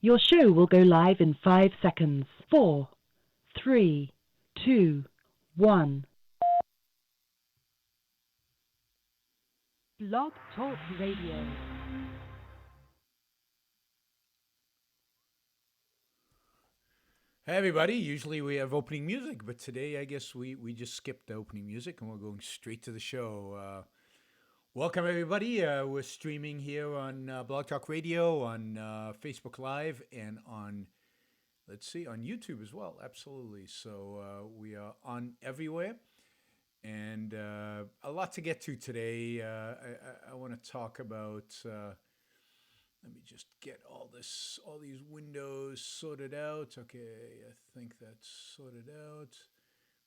Your show will go live in 5 seconds. 4, 3, 2, 1. Blog Talk Radio. Hey everybody, usually we have opening music, but today I guess we just skipped the opening music and we're going straight to the show. Welcome everybody. We're streaming here on Blog Talk Radio, on Facebook Live, and on YouTube as well. Absolutely. So we are on everywhere, and a lot to get to today. I want to talk about. Let me just get all these windows sorted out. Okay, I think that's sorted out.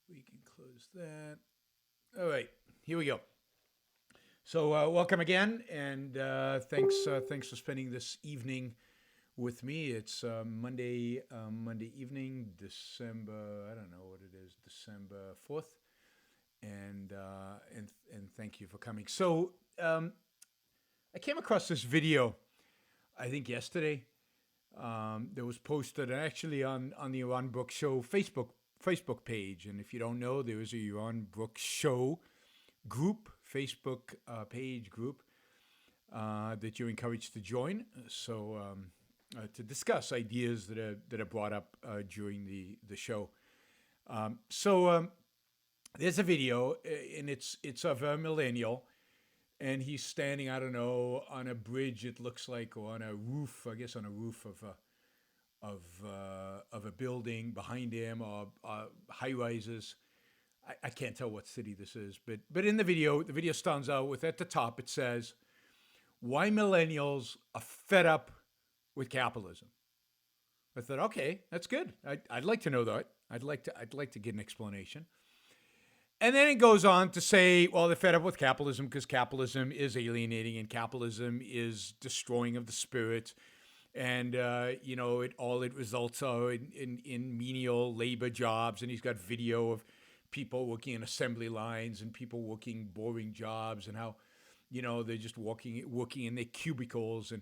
We can close that. All right, here we go. So welcome again, and thanks for spending this evening with me. It's Monday evening, December. I don't know what it is, December 4th, and thank you for coming. So I came across this video, I think yesterday, that was posted actually on the Yaron Brook Show Facebook page. And if you don't know, there is a Yaron Brook Show group, Facebook page group that you're encouraged to join. So to discuss ideas that are brought up during the show. There's a video, and it's of a millennial. And he's standing, I don't know, on a bridge. It looks like, or on a roof, I guess, on a roof of a building behind him, or high rises. I can't tell what city this is, but in the video stands out with, at the top it says, "Why millennials are fed up with capitalism." I thought, okay, that's good. I'd like to know that. I'd like to get an explanation. And then it goes on to say, well, they're fed up with capitalism because capitalism is alienating and capitalism is destroying of the spirit. And, it results are in menial labor jobs. And he's got video of people working in assembly lines and people working boring jobs, and how, they're just working in their cubicles. And,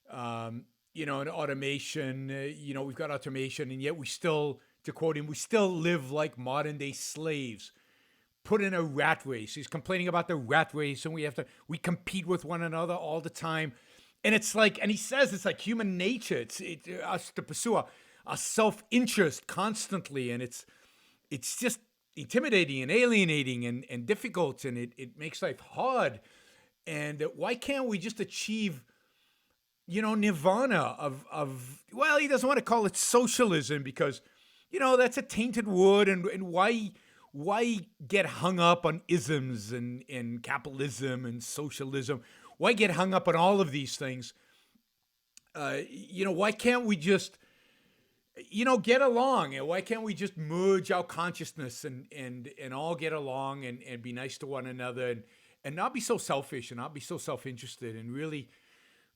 and automation, we've got automation, and yet we still, to quote him, we still live like modern day slaves, put in a rat race. He's complaining about the rat race, and we compete with one another all the time. And it's like, and he says it's like human nature. It's us to pursue our self-interest constantly. And it's just intimidating and alienating and difficult. And it makes life hard. And why can't we just achieve, nirvana of, well, he doesn't want to call it socialism because, that's a tainted word. And why get hung up on isms and capitalism and socialism? Why get hung up on all of these things? Why can't we just, get along? Why can't we just merge our consciousness and all get along and be nice to one another and not be so selfish and not be so self-interested and really,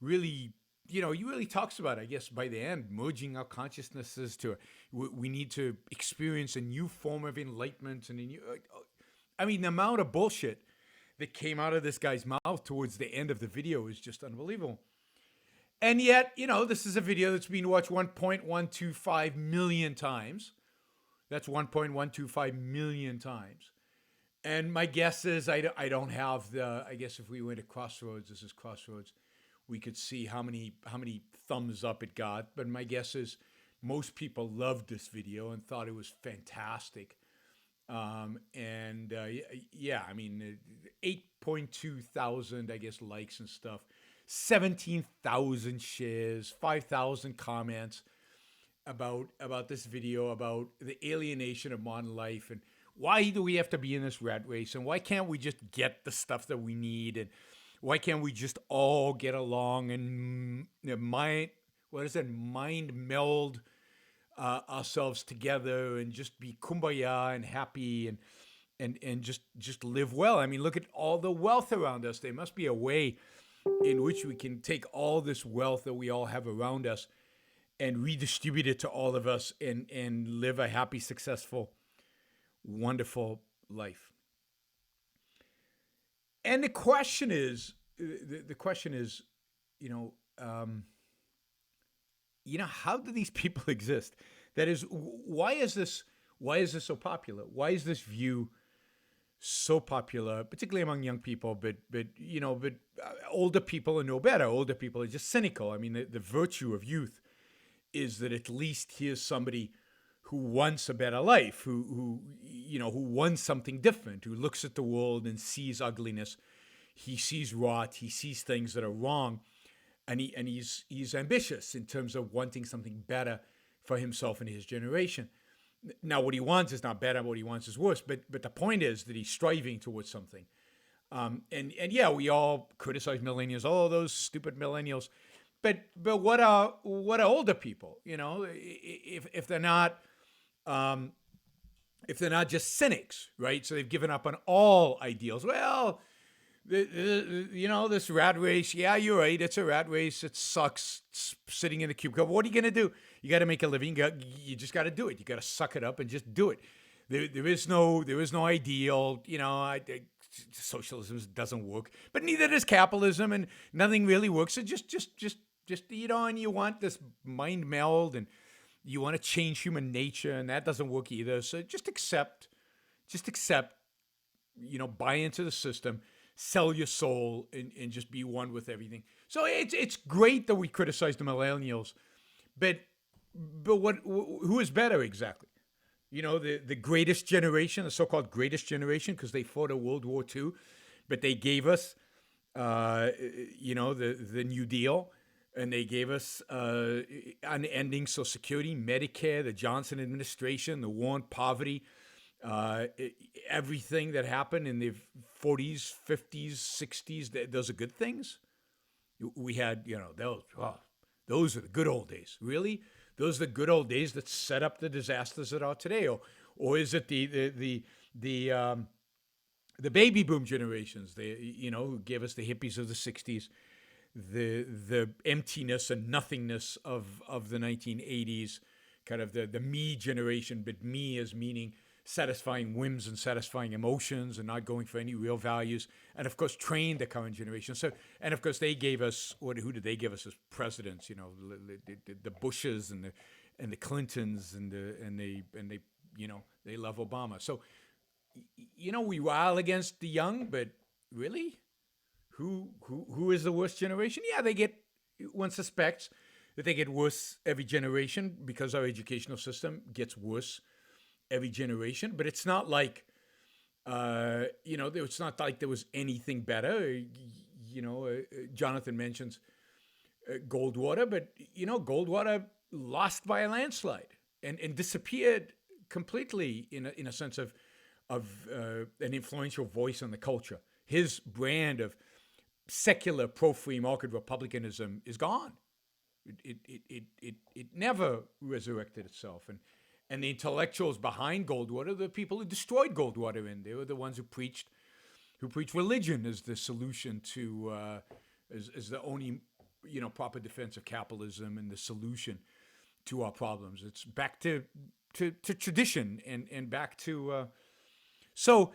really, he really talks about, I guess, by the end, merging our consciousnesses to, we need to experience a new form of enlightenment. And the amount of bullshit that came out of this guy's mouth towards the end of the video is just unbelievable. And yet, this is a video that's been watched 1.125 million times. That's 1.125 million times. And my guess is I don't have I guess if we went to Crossroads, this is Crossroads, we could see how many thumbs up it got. But my guess is most people loved this video and thought it was fantastic. 8.2 thousand, I guess, likes and stuff, 17,000 shares, 5,000 comments about this video, about the alienation of modern life, and why do we have to be in this rat race, and why can't we just get the stuff that we need, and why can't we just all get along and mind meld ourselves together and just be kumbaya and happy and just live well? I mean, look at all the wealth around us. There must be a way in which we can take all this wealth that we all have around us and redistribute it to all of us and live a happy, successful, wonderful life. And the question is, how do these people exist? That is, why is this so popular? Why is this view so popular, particularly among young people, but older people are no better. Older people are just cynical. I mean, the virtue of youth is that at least here's somebody who wants a better life, who wants something different, who looks at the world and sees ugliness, he sees rot, he sees things that are wrong, and he's ambitious in terms of wanting something better for himself and his generation. Now, what he wants is not better; what he wants is worse. But the point is that he's striving towards something. And yeah, we all criticize millennials. Oh, those stupid millennials. But what are older people? If they're not just cynics, right? So they've given up on all ideals. Well, this rat race. Yeah, you're right. It's a rat race. It sucks sitting in the cubicle. What are you going to do? You got to make a living. You just got to do it. You got to suck it up and just do it. There is no ideal. Socialism doesn't work, but neither does capitalism, and nothing really works. So just and you want this mind meld, and you want to change human nature, and that doesn't work either. So just accept, buy into the system, sell your soul, and just be one with everything. So it's great that we criticize the millennials, but who is better exactly? The greatest generation, the so-called greatest generation, because they fought in World War II, but they gave us, the New Deal, and they gave us unending Social Security, Medicare, the Johnson administration, the war on poverty, everything that happened in the 40s, 50s, 60s. Those are good things. We had, those are the good old days. Really? Those are the good old days that set up the disasters that are today, or is it the baby boom generations? Who gave us the hippies of the '60s, the emptiness and nothingness of the 1980s, kind of the me generation, but me as meaning satisfying whims and satisfying emotions and not going for any real values, and of course trained the current generation. So, and of course they gave us who did they give us as presidents? The Bushes and the Clintons and they love Obama. So we rile against the young, but really, who is the worst generation? Yeah, one suspects that they get worse every generation because our educational system gets worse every generation, but it's not like, it's not like there was anything better. Jonathan mentions Goldwater, but Goldwater lost by a landslide and disappeared completely in a sense of an influential voice on the culture. His brand of secular pro-free market republicanism is gone. It never resurrected itself, and the intellectuals behind Goldwater, the people who destroyed Goldwater, they were the ones who preached religion as the solution to, as the only, proper defense of capitalism and the solution to our problems. It's back to tradition and back to, so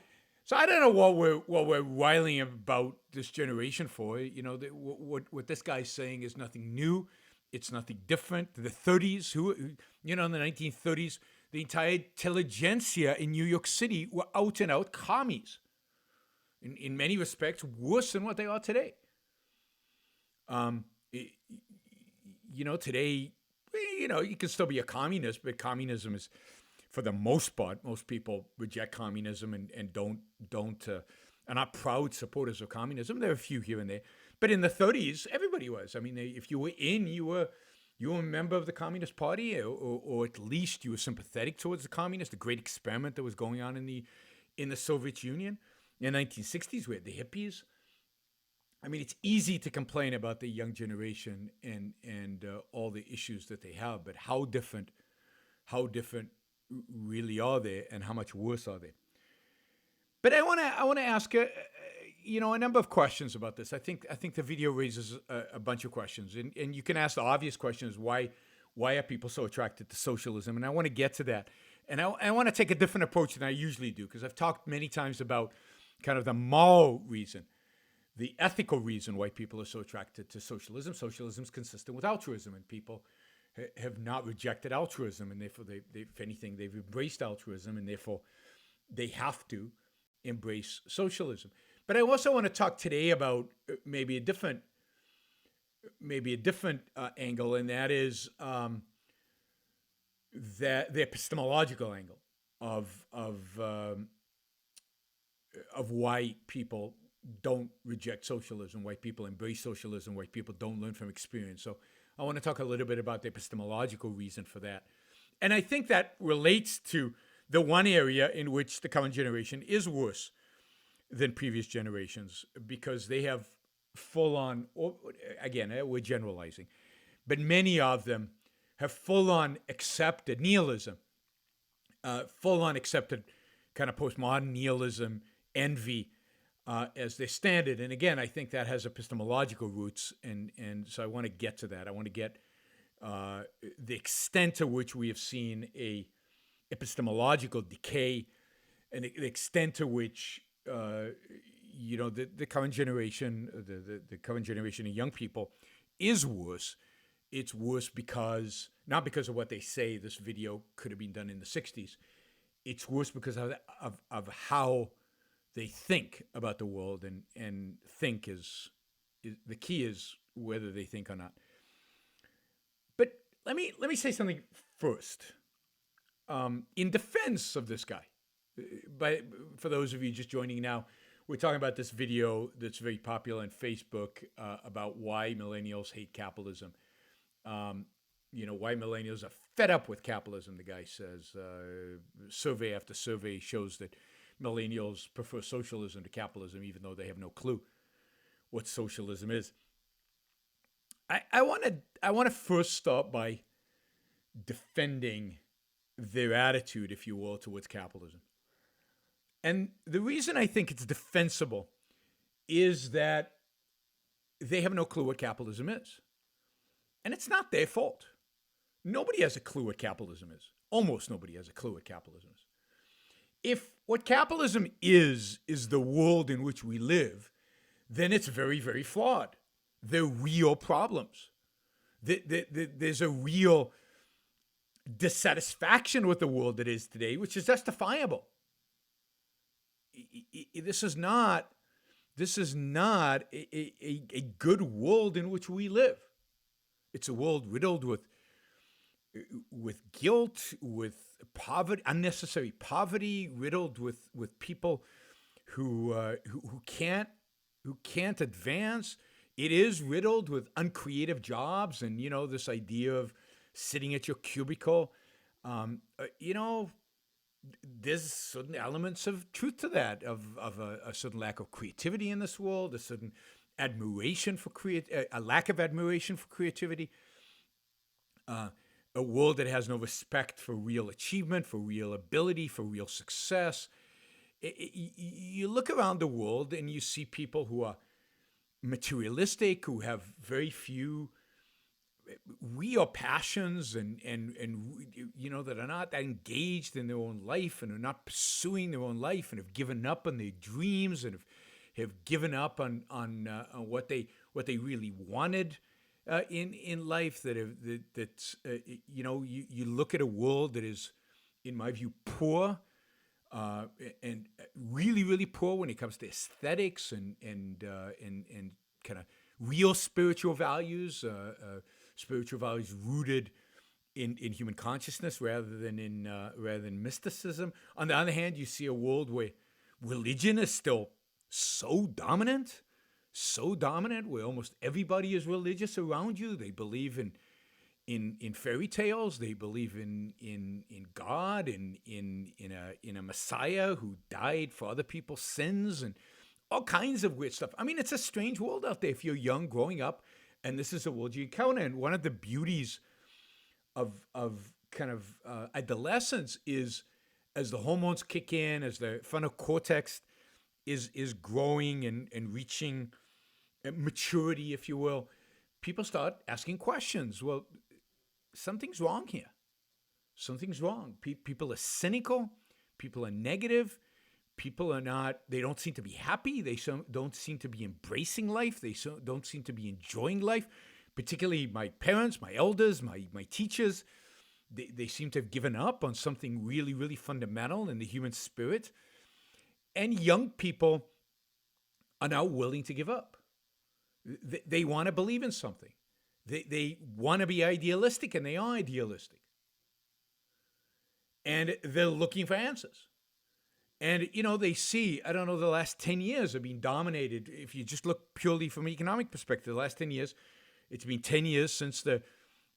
I don't know what we're riling about this generation for. What this guy's saying is nothing new. It's nothing different. The 30s, in the 1930s, the entire intelligentsia in New York City were out and out commies. In many respects, worse than what they are today. Today, you can still be a communist, but communism is, for the most part, most people reject communism and are not proud supporters of communism. There are a few here and there. But in the 30s, everybody was. I mean, if you were you were a member of the Communist Party, or at least you were sympathetic towards the communists, the great experiment that was going on in the Soviet Union. In the 1960s, we had the hippies. I mean, it's easy to complain about the young generation and all the issues that they have, but how different really are they, and how much worse are they? But I want to ask a number of questions about this. I think the video raises a bunch of questions, and you can ask the obvious questions: why are people so attracted to socialism? And I want to get to that, and I want to take a different approach than I usually do, because I've talked many times about kind of the moral reason, the ethical reason why people are so attracted to socialism. Socialism is consistent with altruism, and people have not rejected altruism, and therefore, if anything, they've embraced altruism, and therefore, they have to embrace socialism. But I also want to talk today about maybe a different angle, and that is that the epistemological angle of why people don't reject socialism, why people embrace socialism, why people don't learn from experience. So I want to talk a little bit about the epistemological reason for that. And I think that relates to the one area in which the current generation is worse than previous generations, because they have full on, again, we're generalizing, but many of them have full on accepted nihilism, full on accepted kind of postmodern nihilism, envy, as their standard. And again, I think that has epistemological roots. And so I want to get to that. I want to get the extent to which we have seen a epistemological decay, and the extent to which, the current generation, the current generation of young people is worse. It's worse because, not because of what they say, this video could have been done in the 60s. It's worse because of how they think about the world, and think is the key is whether they think or not. But let me say something first, in defense of this guy. But for those of you just joining now, we're talking about this video that's very popular on Facebook about why millennials hate capitalism. Why millennials are fed up with capitalism, the guy says. Survey after survey shows that millennials prefer socialism to capitalism, even though they have no clue what socialism is. I want to first start by defending their attitude, if you will, towards capitalism. And the reason I think it's defensible is that they have no clue what capitalism is. And it's not their fault. Nobody has a clue what capitalism is. Almost nobody has a clue what capitalism is. If what capitalism is the world in which we live, then it's very, very flawed. There are real problems. There's a real dissatisfaction with the world that is today, which is justifiable. This is not a good world in which we live. It's a world riddled with guilt, with poverty, unnecessary poverty, riddled with people who can't advance. It is riddled with uncreative jobs, and this idea of sitting at your cubicle. There's certain elements of truth to that, of a certain lack of creativity in this world, a certain admiration for a lack of admiration for creativity, a world that has no respect for real achievement, for real ability, for real success. You look around the world and you see people who are materialistic, who have very few real passions, and that are not engaged in their own life, and are not pursuing their own life, and have given up on their dreams, and have given up on what they really wanted in life. You look at a world that is, in my view, poor, and really, really poor when it comes to aesthetics and kind of real spiritual values rooted in human consciousness rather than mysticism. On the other hand, you see a world where religion is still so dominant, where almost everybody is religious around you. They believe in fairy tales. They believe in God, in a Messiah who died for other people's sins, and all kinds of weird stuff. I mean, it's a strange world out there if you're young, growing up, and this is the world you encounter. And one of the beauties of kind of adolescence is, as the hormones kick in, as the frontal cortex is growing and reaching maturity, if you will, people start asking questions. Well, something's wrong here. Something's wrong. People are cynical. People are negative. People are not, they don't seem to be happy. They don't seem to be embracing life. They don't seem to be enjoying life. particularly my parents, my elders, my teachers, they seem to have given up on something really, really fundamental in the human spirit. And young people are now willing to give up. They want to believe in something. They want to be idealistic, and they are idealistic. And they're looking for answers. And, they see, I don't know, the last 10 years have been dominated. If you just look purely from an economic perspective, the last 10 years, it's been 10 years since the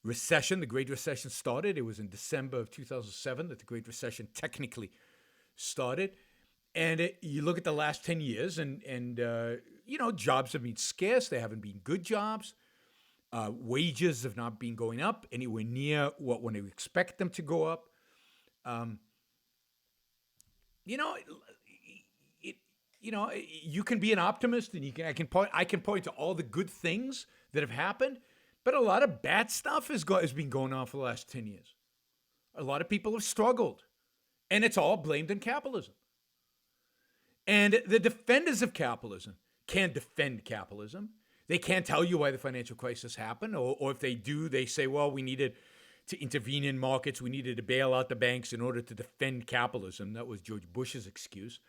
recession, the Great Recession started. It was in December of 2007 that the Great Recession technically started. And you look at the last 10 years and jobs have been scarce. They haven't been good jobs. Wages have not been going up anywhere near what one would expect them to go up. You can be an optimist, and I can point to all the good things that have happened, but a lot of bad stuff has been going on for the last 10 years. A lot of people have struggled, and it's all blamed on capitalism. And the defenders of capitalism can't defend capitalism. They can't tell you why the financial crisis happened, or if they do, they say, well, we needed to intervene in markets. We needed to bail out the banks in order to defend capitalism. That was George Bush's excuse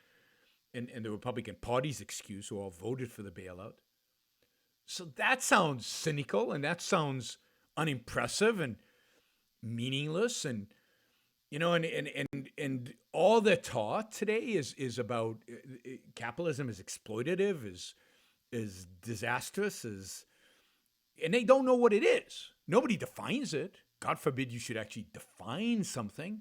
and the Republican Party's excuse, who all voted for the bailout. So that sounds cynical, and that sounds unimpressive and meaningless. And, and all they're taught today is about capitalism is exploitative, is disastrous, and they don't know what it is. Nobody defines it. God forbid you should actually define something.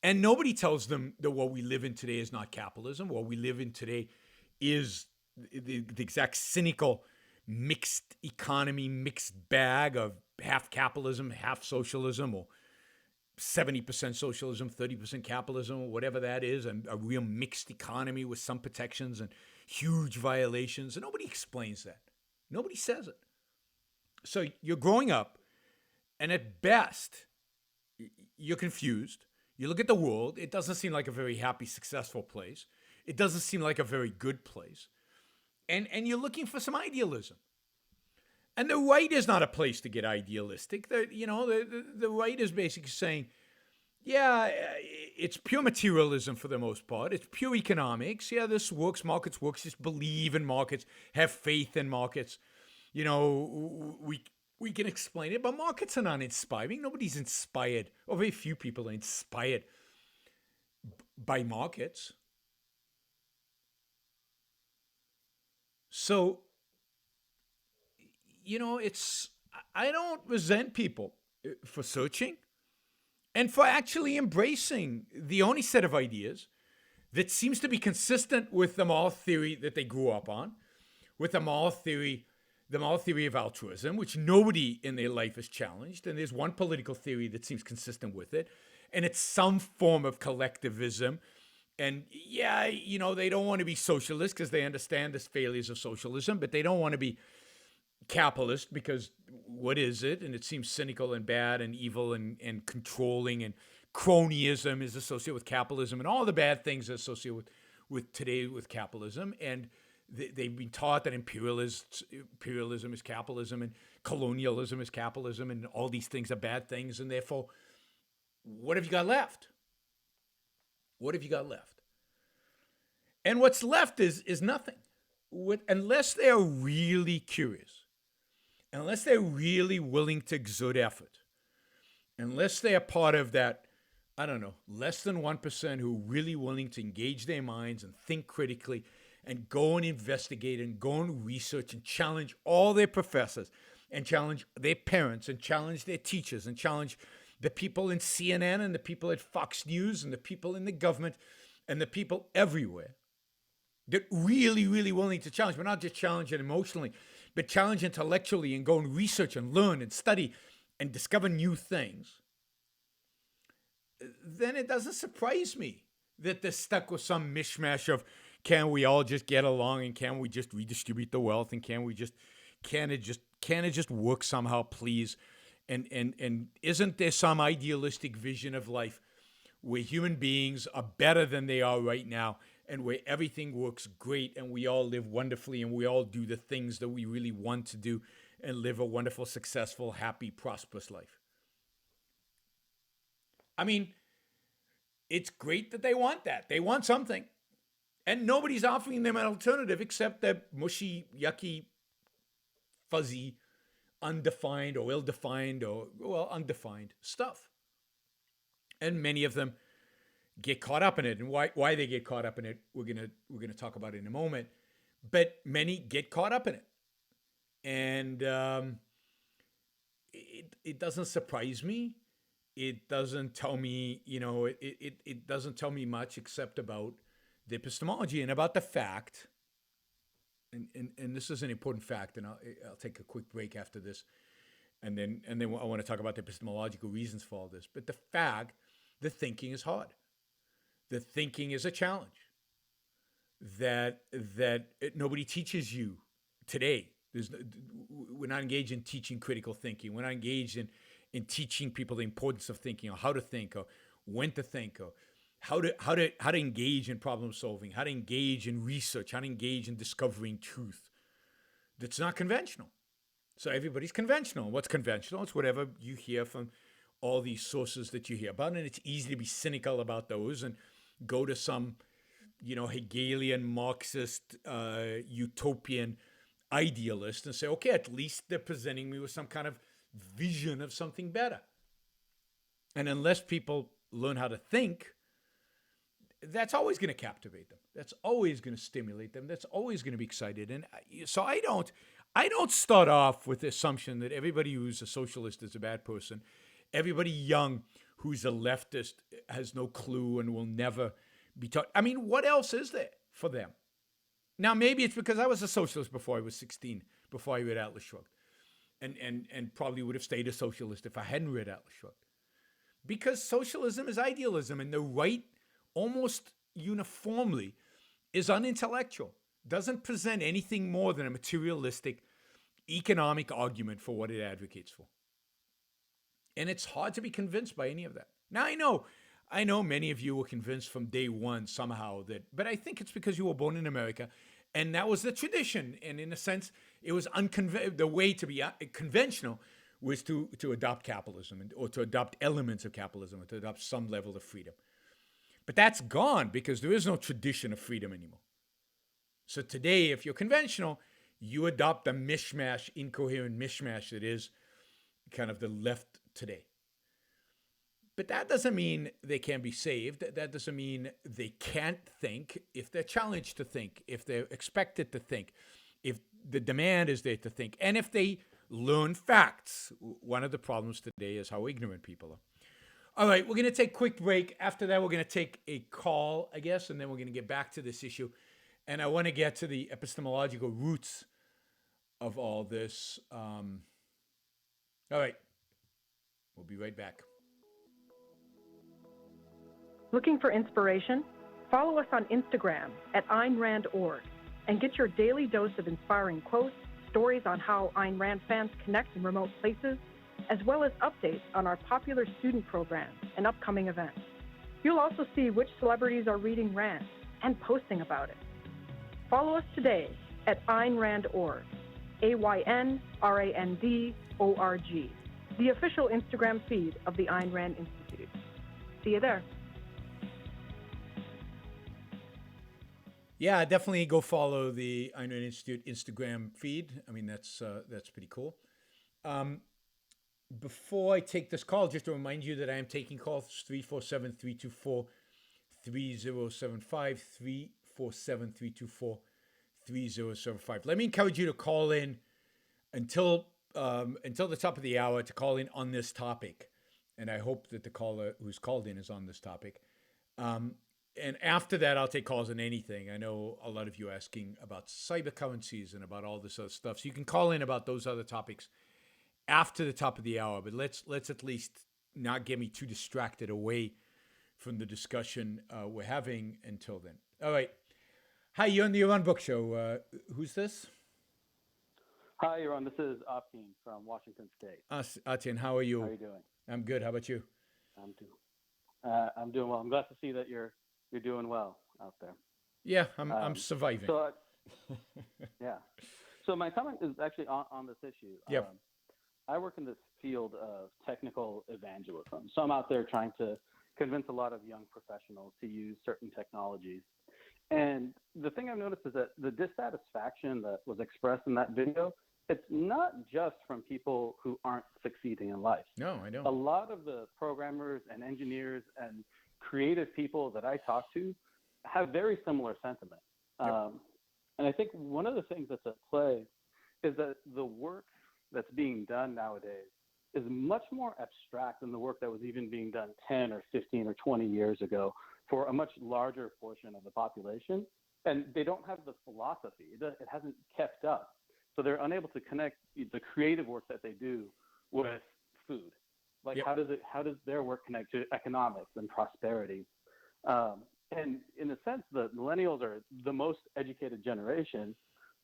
And nobody tells them that what we live in today is not capitalism. What we live in today is the exact cynical mixed economy, mixed bag of half capitalism, half socialism, or 70% socialism, 30% capitalism, or whatever that is, and a real mixed economy with some protections and huge violations. And nobody explains that. Nobody says it. So you're growing up, and at best, you're confused. You look at the world, it doesn't seem like a very happy, successful place. It doesn't seem like a very good place. And you're looking for some idealism. And the right is not a place to get idealistic. The right is basically saying, yeah, it's pure materialism for the most part. It's pure economics. Yeah, this works, markets works. Just believe in markets, have faith in markets. We can explain it, but markets are not inspiring. Nobody's inspired, or very few people are inspired by markets. So, I don't resent people for searching and for actually embracing the only set of ideas that seems to be consistent with the Mall theory that they grew up on, with the Mall theory of altruism, which nobody in their life has challenged. And there's one political theory that seems consistent with it, and it's some form of collectivism. And yeah, they don't want to be socialist because they understand the failures of socialism, but they don't want to be capitalist because what is it? And it seems cynical and bad and evil and controlling, and cronyism is associated with capitalism, and all the bad things are associated with today with capitalism. And they've been taught that imperialism is capitalism, and colonialism is capitalism, and all these things are bad things. And therefore, what have you got left? What have you got left? And what's left is nothing. Unless they are really curious, unless they're really willing to exert effort, unless they are part of that, I don't know, less than 1% who are really willing to engage their minds and think critically and go and investigate and go and research and challenge all their professors and challenge their parents and challenge their teachers and challenge the people in CNN and the people at Fox News and the people in the government and the people everywhere that really, really willing to challenge, but not just challenge it emotionally, but challenge intellectually and go and research and learn and study and discover new things, then it doesn't surprise me that they're stuck with some mishmash of, can we all just get along, and can we just redistribute the wealth, and can it just work somehow, please? And isn't there some idealistic vision of life where human beings are better than they are right now, and where everything works great and we all live wonderfully and we all do the things that we really want to do and live a wonderful, successful, happy, prosperous life. I mean, it's great that they want that. They want something. And nobody's offering them an alternative except that mushy, yucky, fuzzy, undefined or ill-defined or, well, undefined stuff. And many of them get caught up in it. And why they get caught up in it, we're gonna talk about it in a moment. But many get caught up in it. And it doesn't surprise me. It doesn't tell me, it doesn't tell me much except about the epistemology and about the fact, and this is an important fact, and I'll take a quick break after this, and then I want to talk about the epistemological reasons for all this. But the fact that thinking is hard, that thinking is a challenge, that nobody teaches you today. We're not engaged in teaching critical thinking. We're not engaged in teaching people the importance of thinking, or how to think, or when to think, or how to engage in problem solving, how to engage in research, how to engage in discovering truth. That's not conventional. So everybody's conventional. What's conventional? It's whatever you hear from all these sources that you hear about, and it's easy to be cynical about those and go to some, Hegelian, Marxist, utopian idealist and say, okay, at least they're presenting me with some kind of vision of something better. And unless people learn how to think, that's always going to captivate them. That's always going to stimulate them. That's always going to be excited. And so I don't start off with the assumption that everybody who's a socialist is a bad person. Everybody young who's a leftist has no clue and will never be taught. I mean, what else is there for them? Now, maybe it's because I was a socialist before I was 16, before I read Atlas Shrugged, and probably would have stayed a socialist if I hadn't read Atlas Shrugged. Because socialism is idealism, and the right almost uniformly is unintellectual, doesn't present anything more than a materialistic economic argument for what it advocates for. And it's hard to be convinced by any of that. Now, I know many of you were convinced from day one somehow but I think it's because you were born in America, and that was the tradition. And in a sense, it was the way to be conventional was to adopt capitalism or to adopt elements of capitalism or to adopt some level of freedom. But that's gone because there is no tradition of freedom anymore. So today, if you're conventional, you adopt the mishmash, incoherent mishmash that is kind of the left today. But that doesn't mean they can't be saved. That doesn't mean they can't think if they're challenged to think, if they're expected to think, if the demand is there to think, and if they learn facts. One of the problems today is how ignorant people are. All right, we're going to take a quick break. After that, we're going to take a call, I guess, and then we're going to get back to this issue. And I want to get to the epistemological roots of all this. All right, we'll be right back. Looking for inspiration? Follow us on Instagram at Ayn Rand org and get your daily dose of inspiring quotes, stories on how Ayn Rand fans connect in remote places, as well as updates on our popular student programs and upcoming events. You'll also see which celebrities are reading Rand and posting about it. Follow us today at Ayn Rand org, AYNRAND.org, the official Instagram feed of the Ayn Rand Institute. See you there. Yeah, definitely go follow the Ayn Rand Institute Instagram feed. I mean, that's pretty cool. Before I take this call, just to remind you that I am taking calls 347-324-3075, 347-324-3075. Let me encourage you to call in until the top of the hour to call in on this topic. And I hope that the caller who's called in is on this topic. And after that, I'll take calls on anything. I know a lot of you asking about cyber currencies and about all this other stuff. So you can call in about those other topics after the top of the hour. But let's at least not get me too distracted away from the discussion we're having until then. All right. Hi, you're on the Yaron Brook Show. Who's this? Hi, Yaron. This is Atin from Washington State. Atin, how are you? How are you doing? I'm good. How about you? I'm doing well. I'm glad to see that you're doing well out there. Yeah, I'm surviving. So, yeah. So my comment is actually on this issue. Yep. I work in this field of technical evangelism. So I'm out there trying to convince a lot of young professionals to use certain technologies. And the thing I've noticed is that the dissatisfaction that was expressed in that video, it's not just from people who aren't succeeding in life. No, I don't. A lot of the programmers and engineers and creative people that I talk to have very similar sentiment. Yep. And I think one of the things that's at play is that the work that's being done nowadays is much more abstract than the work that was even being done 10 or 15 or 20 years ago for a much larger portion of the population. And they don't have the philosophy. It hasn't kept up. So they're unable to connect the creative work that they do with food. Like, yep. How does their work connect to economics and prosperity? And in a sense, the millennials are the most educated generation,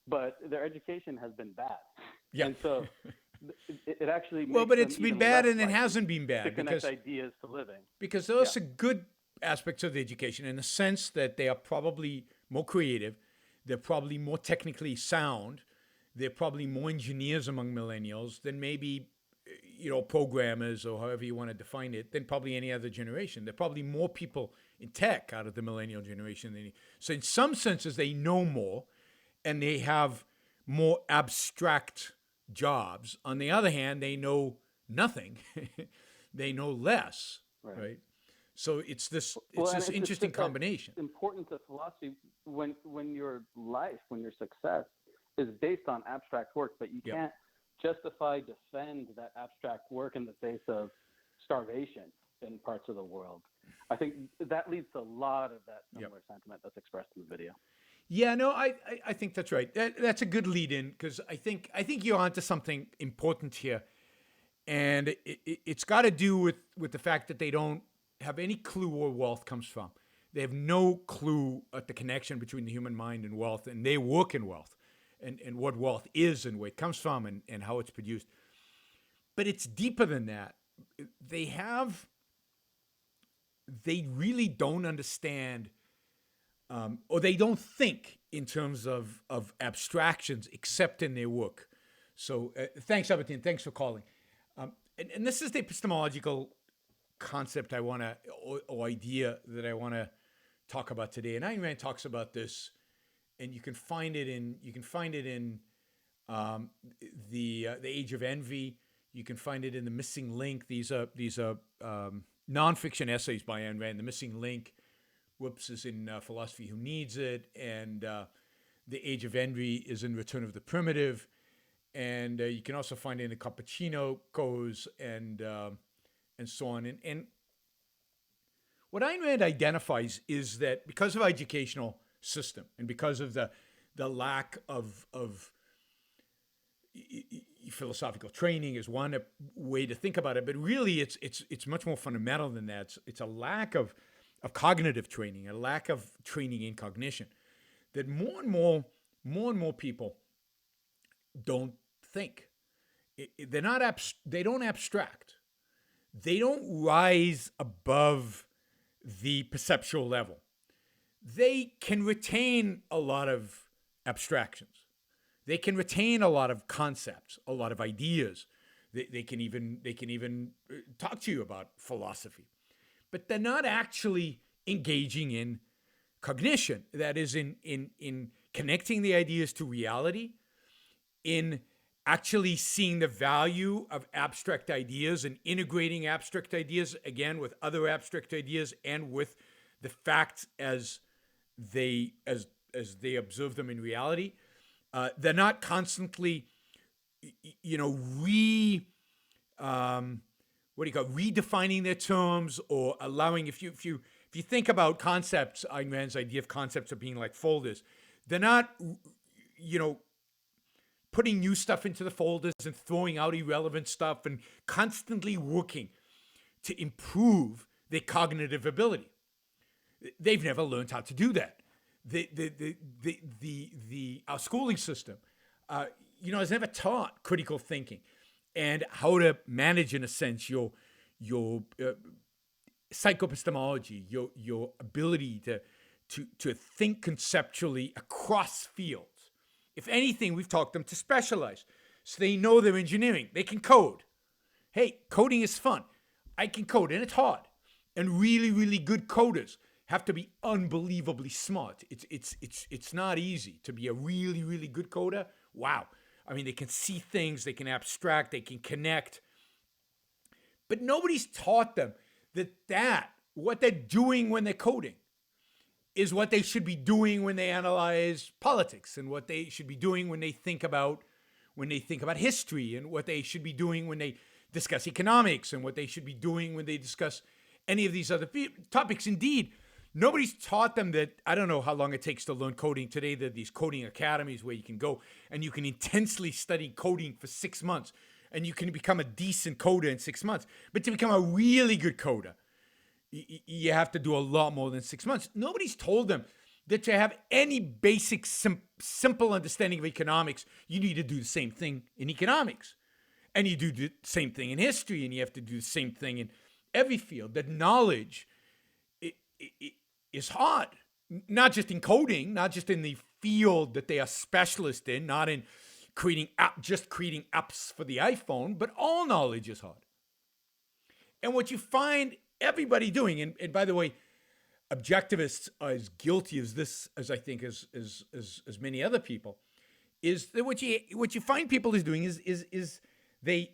but their education has been bad. Yeah. And so it actually makes well, but it's been bad and it likely hasn't been bad to connect because ideas to living. Because those are good aspects of the education in the sense that they are probably more creative, they're probably more technically sound, they're probably more engineers among millennials than maybe, programmers or however you want to define it, than probably any other generation. There are probably more people in tech out of the millennial generation than so in some senses they know more and they have more abstract jobs. On the other hand, they know nothing. They know less, right? So it's this interesting combination. Important to philosophy when your life, when your success is based on abstract work, but you can't justify, defend that abstract work in the face of starvation in parts of the world. I think that leads to a lot of that similar sentiment that's expressed in the video. Yeah, no, I think that's right. That's a good lead in because I think you're onto something important here, and it's got to do with the fact that they don't have any clue where wealth comes from. They have no clue at the connection between the human mind and wealth, and they work in wealth, and what wealth is and where it comes from and how it's produced. But it's deeper than that. They really don't understand. Or they don't think in terms of abstractions except in their work. So thanks, Albertine. Thanks for calling. And this is the epistemological concept or idea that I want to talk about today. And Ayn Rand talks about this, and you can find it in the Age of Envy. You can find it in The Missing Link. These are nonfiction essays by Ayn Rand. The Missing Link. Whoops is in Philosophy Who Needs It, and The Age of Envy is in Return of the Primitive, and you can also find it in the Cappuccino Goes and so on. And what Ayn Rand identifies is that because of our educational system and because of the lack of philosophical training is one way to think about it, but really it's much more fundamental than that. It's a lack of cognitive training, a lack of training in cognition, that more and more people don't think. They don't abstract. They don't rise above the perceptual level. They can retain a lot of abstractions. They can retain a lot of concepts, a lot of ideas. They can even talk to you about philosophy. But they're not actually engaging in cognition. That is, in connecting the ideas to reality, in actually seeing the value of abstract ideas and integrating abstract ideas, again, with other abstract ideas and with the facts as they observe them in reality. They're not constantly, redefining their terms or allowing, if you think about concepts, Ayn Rand's idea of concepts of being like folders, they're not, putting new stuff into the folders and throwing out irrelevant stuff and constantly working to improve their cognitive ability. They've never learned how to do that. Our schooling system, has never taught critical thinking and how to manage, in a sense, your psychoepistemology, your ability to think conceptually across fields. If anything, we've taught them to specialize. So they know their engineering. They can code. Hey, coding is fun. I can code, and it's hard. And really, really good coders have to be unbelievably smart. It's not easy to be a really, really good coder. Wow. I mean, they can see things, they can abstract, they can connect. But nobody's taught them that what they're doing when they're coding is what they should be doing when they analyze politics, and what they should be doing when they think about history, and what they should be doing when they discuss economics, and what they should be doing when they discuss any of these other topics. Indeed, nobody's taught them that. I don't know how long it takes to learn coding today. There are these coding academies where you can go and you can intensely study coding for 6 months, and you can become a decent coder in 6 months. But to become a really good coder, you have to do a lot more than 6 months. Nobody's told them that to have any basic, simple understanding of economics, you need to do the same thing in economics. And you do the same thing in history, and you have to do the same thing in every field. That knowledge is hard. Not just in coding, not just in the field that they are specialists in, not in creating apps for the iPhone, but all knowledge is hard. And what you find everybody doing, and by the way, objectivists are as guilty of this as I think as many other people, is that what you find people is doing is they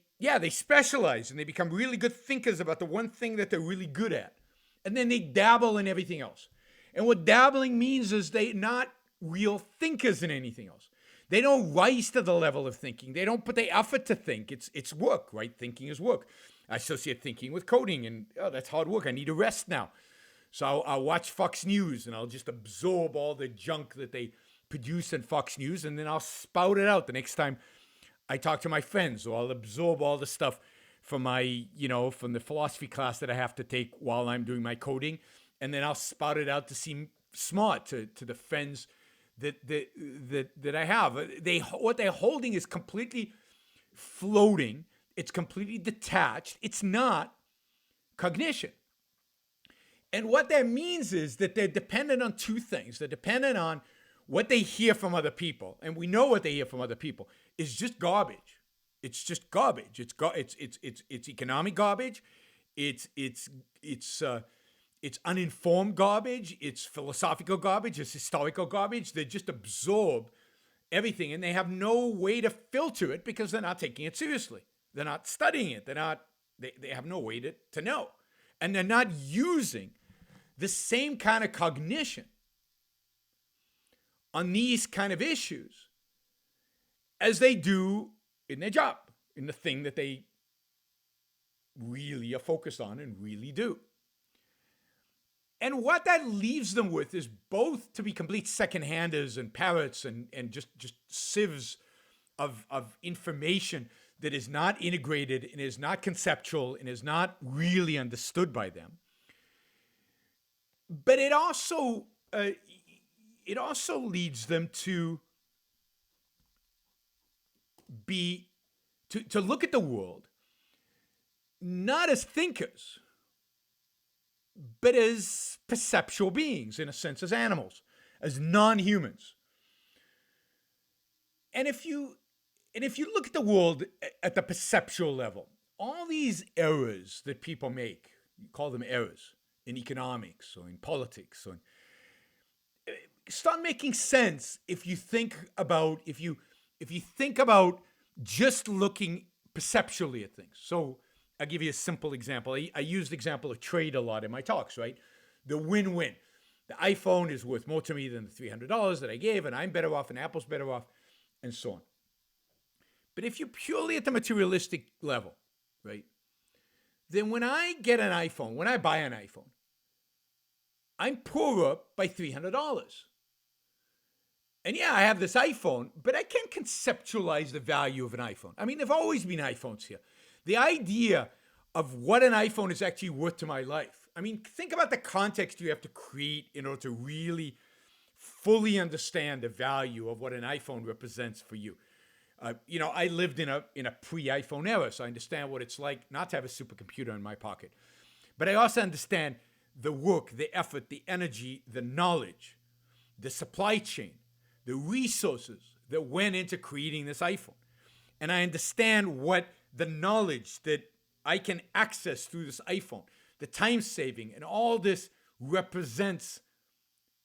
specialize and they become really good thinkers about the one thing that they're really good at. And then they dabble in everything else. And what dabbling means is they're not real thinkers in anything else. They don't rise to the level of thinking. They don't put the effort to think. It's work, right? Thinking is work. I associate thinking with coding, and that's hard work. I need a rest now. So I'll watch Fox News, and I'll just absorb all the junk that they produce in Fox News, and then I'll spout it out the next time I talk to my friends, or I'll absorb all the stuff from from the philosophy class that I have to take while I'm doing my coding, and then I'll spout it out to seem smart to the friends that I have. What they're holding is completely floating. It's completely detached. It's not cognition. And what that means is that they're dependent on two things. They're dependent on what they hear from other people, and we know what they hear from other people is just garbage. It's just garbage. It's economic garbage. It's uninformed garbage. It's philosophical garbage. It's historical garbage. They just absorb everything, and they have no way to filter it because they're not taking it seriously. They're not studying it. They have no way to know, and they're not using the same kind of cognition on these kind of issues as they do in their job, in the thing that they really are focused on and really do. And what that leaves them with is both to be complete second-handers and parrots and just sieves of information that is not integrated and is not conceptual and is not really understood by them. But it also leads them to look at the world not as thinkers, but as perceptual beings, in a sense, as animals, as non-humans. And if you look at the world at the perceptual level, all these errors that people make, you call them errors in economics or in politics, or start making sense if you think about just looking perceptually at things. So I'll give you a simple example. I use the example of trade a lot in my talks, right? The win-win. The iPhone is worth more to me than the $300 that I gave, and I'm better off, and Apple's better off, and so on. But if you're purely at the materialistic level, right, then when I get an iPhone, when I buy an iPhone, I'm poorer by $300. And yeah, I have this iPhone, but I can't conceptualize the value of an iPhone. I mean, there've always been iPhones here. The idea of what an iPhone is actually worth to my life. I mean, think about the context you have to create in order to really fully understand the value of what an iPhone represents for you. I lived in a pre-iPhone era, so I understand what it's like not to have a supercomputer in my pocket. But I also understand the work, the effort, the energy, the knowledge, the supply chain, the resources that went into creating this iPhone. And I understand what the knowledge that I can access through this iPhone, the time saving, and all this represents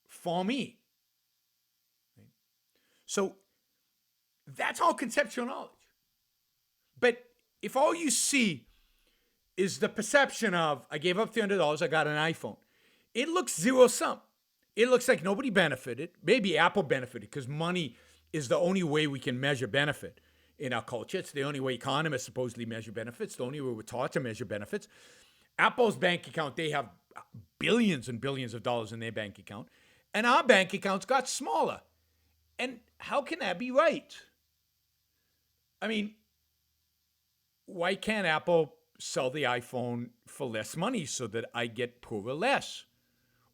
for me. So that's all conceptual knowledge. But if all you see is the perception of, I gave up $300, I got an iPhone, it looks zero sum. It looks like nobody benefited. Maybe Apple benefited because money is the only way we can measure benefit in our culture. It's the only way economists supposedly measure benefits, the only way we're taught to measure benefits. Apple's bank account, they have billions and billions of dollars in their bank account, and our bank accounts got smaller. And how can that be right? I mean, why can't Apple sell the iPhone for less money so that I get poorer less?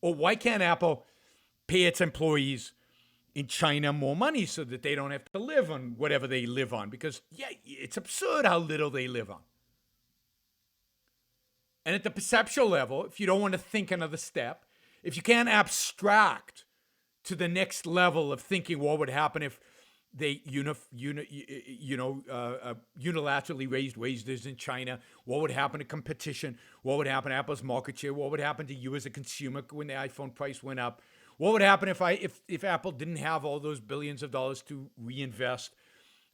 Or why can't Apple pay its employees in China more money so that they don't have to live on whatever they live on? Because, yeah, it's absurd how little they live on. And at the perceptual level, if you don't want to think another step, if you can't abstract to the next level of thinking what would happen if they unilaterally raised wages in China, what would happen to competition, what would happen to Apple's market share, what would happen to you as a consumer when the iPhone price went up, what would happen if Apple didn't have all those billions of dollars to reinvest,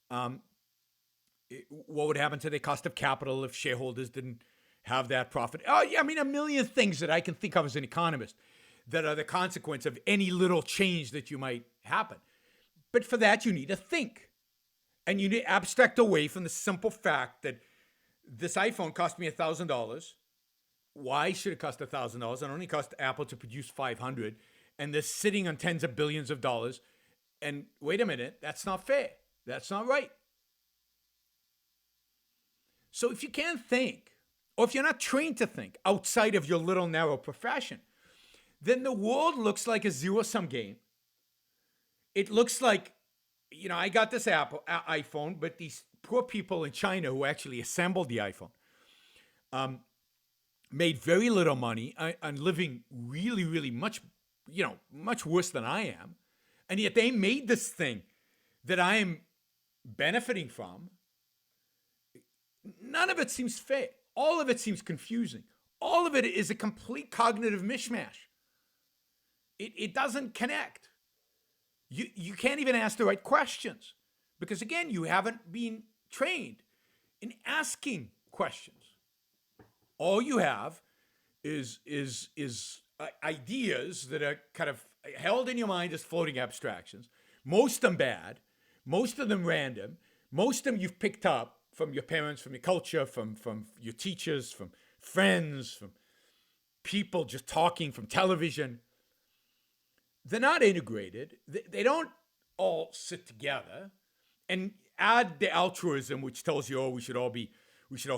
what would happen to the cost of capital if shareholders didn't have that profit? Oh, yeah, I mean, a million things that I can think of as an economist that are the consequence of any little change that you might happen. But for that, you need to think. And you need to abstract away from the simple fact that this iPhone cost me $1,000. Why should it cost $1,000? It only cost Apple to produce 500. And they're sitting on tens of billions of dollars. And wait a minute, that's not fair. That's not right. So if you can't think, or if you're not trained to think outside of your little narrow profession, then the world looks like a zero-sum game. It looks like, I got this iPhone, but these poor people in China who actually assembled the iPhone made very little money and living really, really much worse than I am. And yet they made this thing that I am benefiting from. None of it seems fair. All of it seems confusing. All of it is a complete cognitive mishmash. It doesn't connect. You can't even ask the right questions because, again, you haven't been trained in asking questions. All you have is ideas that are kind of held in your mind as floating abstractions. Most of them bad, most of them random, most of them you've picked up from your parents, from your culture, from your teachers, from friends, from people just talking, from television. They're not integrated. They don't all sit together. And add the altruism, which tells you, we should all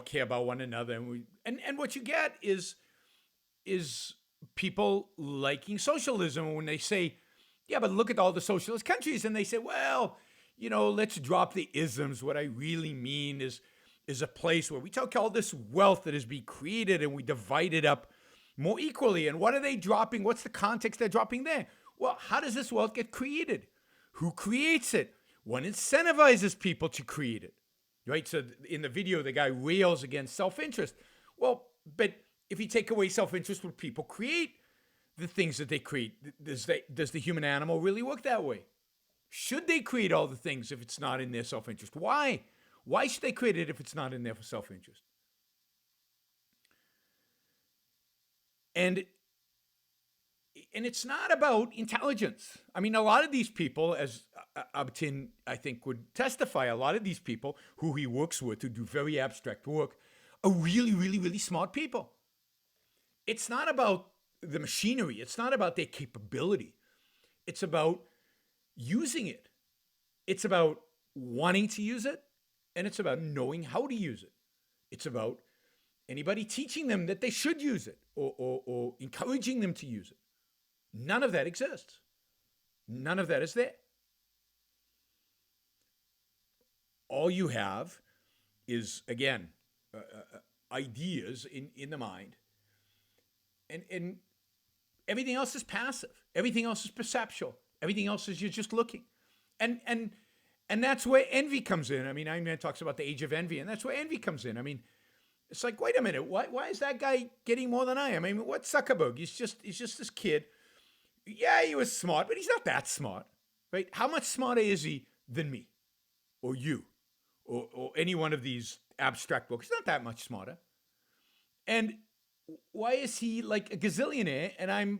care about one another. And what you get is people liking socialism when they say, yeah, but look at all the socialist countries. And they say, well, let's drop the isms. What I really mean is a place where we take all this wealth that is being created and we divide it up more equally. And what are they dropping? What's the context they're dropping there? Well, how does this wealth get created? Who creates it? What incentivizes people to create it? Right? So in the video, the guy rails against self-interest. Well, but if you take away self-interest, would people create the things that they create? Does the human animal really work that way? Should they create all the things if it's not in their self-interest? Why? Why should they create it if it's not in their self-interest? And it's not about intelligence. I mean, a lot of these people, as Abtin, I think, would testify, a lot of these people who he works with, who do very abstract work, are really, really, really smart people. It's not about the machinery. It's not about their capability. It's about using it. It's about wanting to use it, and it's about knowing how to use it. It's about anybody teaching them that they should use it or encouraging them to use it. None of that exists. None of that is there. All you have is, again, ideas in the mind. And everything else is passive. Everything else is perceptual. Everything else is you're just looking. And that's where envy comes in. I mean, Ayn Rand talks about the age of envy, and that's where envy comes in. I mean, it's like, wait a minute, why is that guy getting more than I am? I mean, what's Zuckerberg? He's just this kid. Yeah, he was smart, but he's not that smart, right? How much smarter is he than me or you or any one of these abstract books? He's not that much smarter. And why is he like a gazillionaire and I'm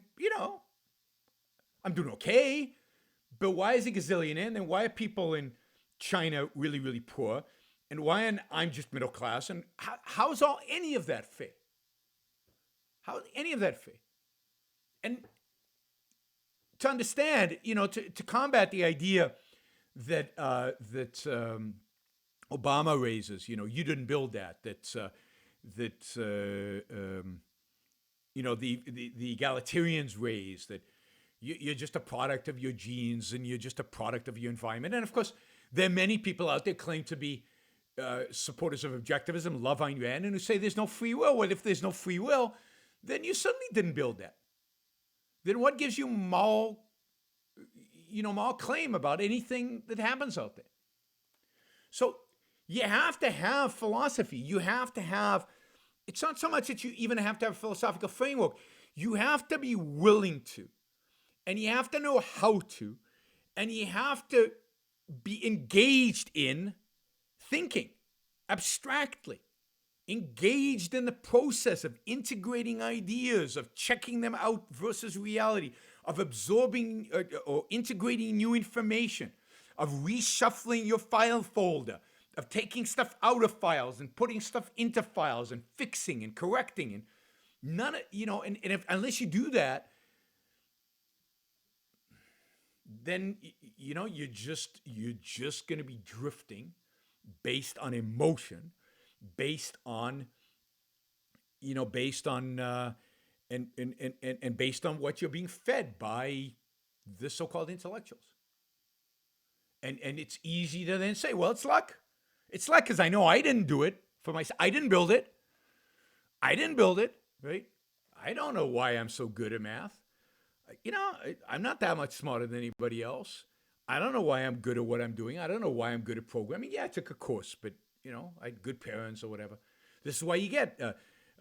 doing okay, but why is he a gazillionaire? And then why are people in China really, really poor? And why am I just middle class? And how's any of that fair? How any of that fair? And to understand, to combat the idea that Obama raises, you didn't build that. The egalitarians raise that you're just a product of your genes and you're just a product of your environment. And of course, there are many people out there claim to be supporters of objectivism, love Ayn Rand, and who say there's no free will. Well, if there's no free will, then you certainly didn't build that. Then what gives you moral claim about anything that happens out there? So you have to have philosophy. You have to have, it's not so much that you even have to have a philosophical framework. You have to be willing to, and you have to know how to, and you have to be engaged in thinking abstractly, engaged in the process of integrating ideas, of checking them out versus reality, of absorbing or integrating new information, of reshuffling your file folder, of taking stuff out of files and putting stuff into files and fixing and correcting, and none of, unless you do that, then you're just going to be drifting based on emotion, based on and based on what you're being fed by the so-called intellectuals. And it's easy to then say, well, it's luck. It's luck because I know I didn't do it for myself. I didn't build it, right? I don't know why I'm so good at math. I'm not that much smarter than anybody else. I don't know why I'm good at what I'm doing. I don't know why I'm good at programming. Yeah, I took a course, but, I had good parents or whatever. This is why you get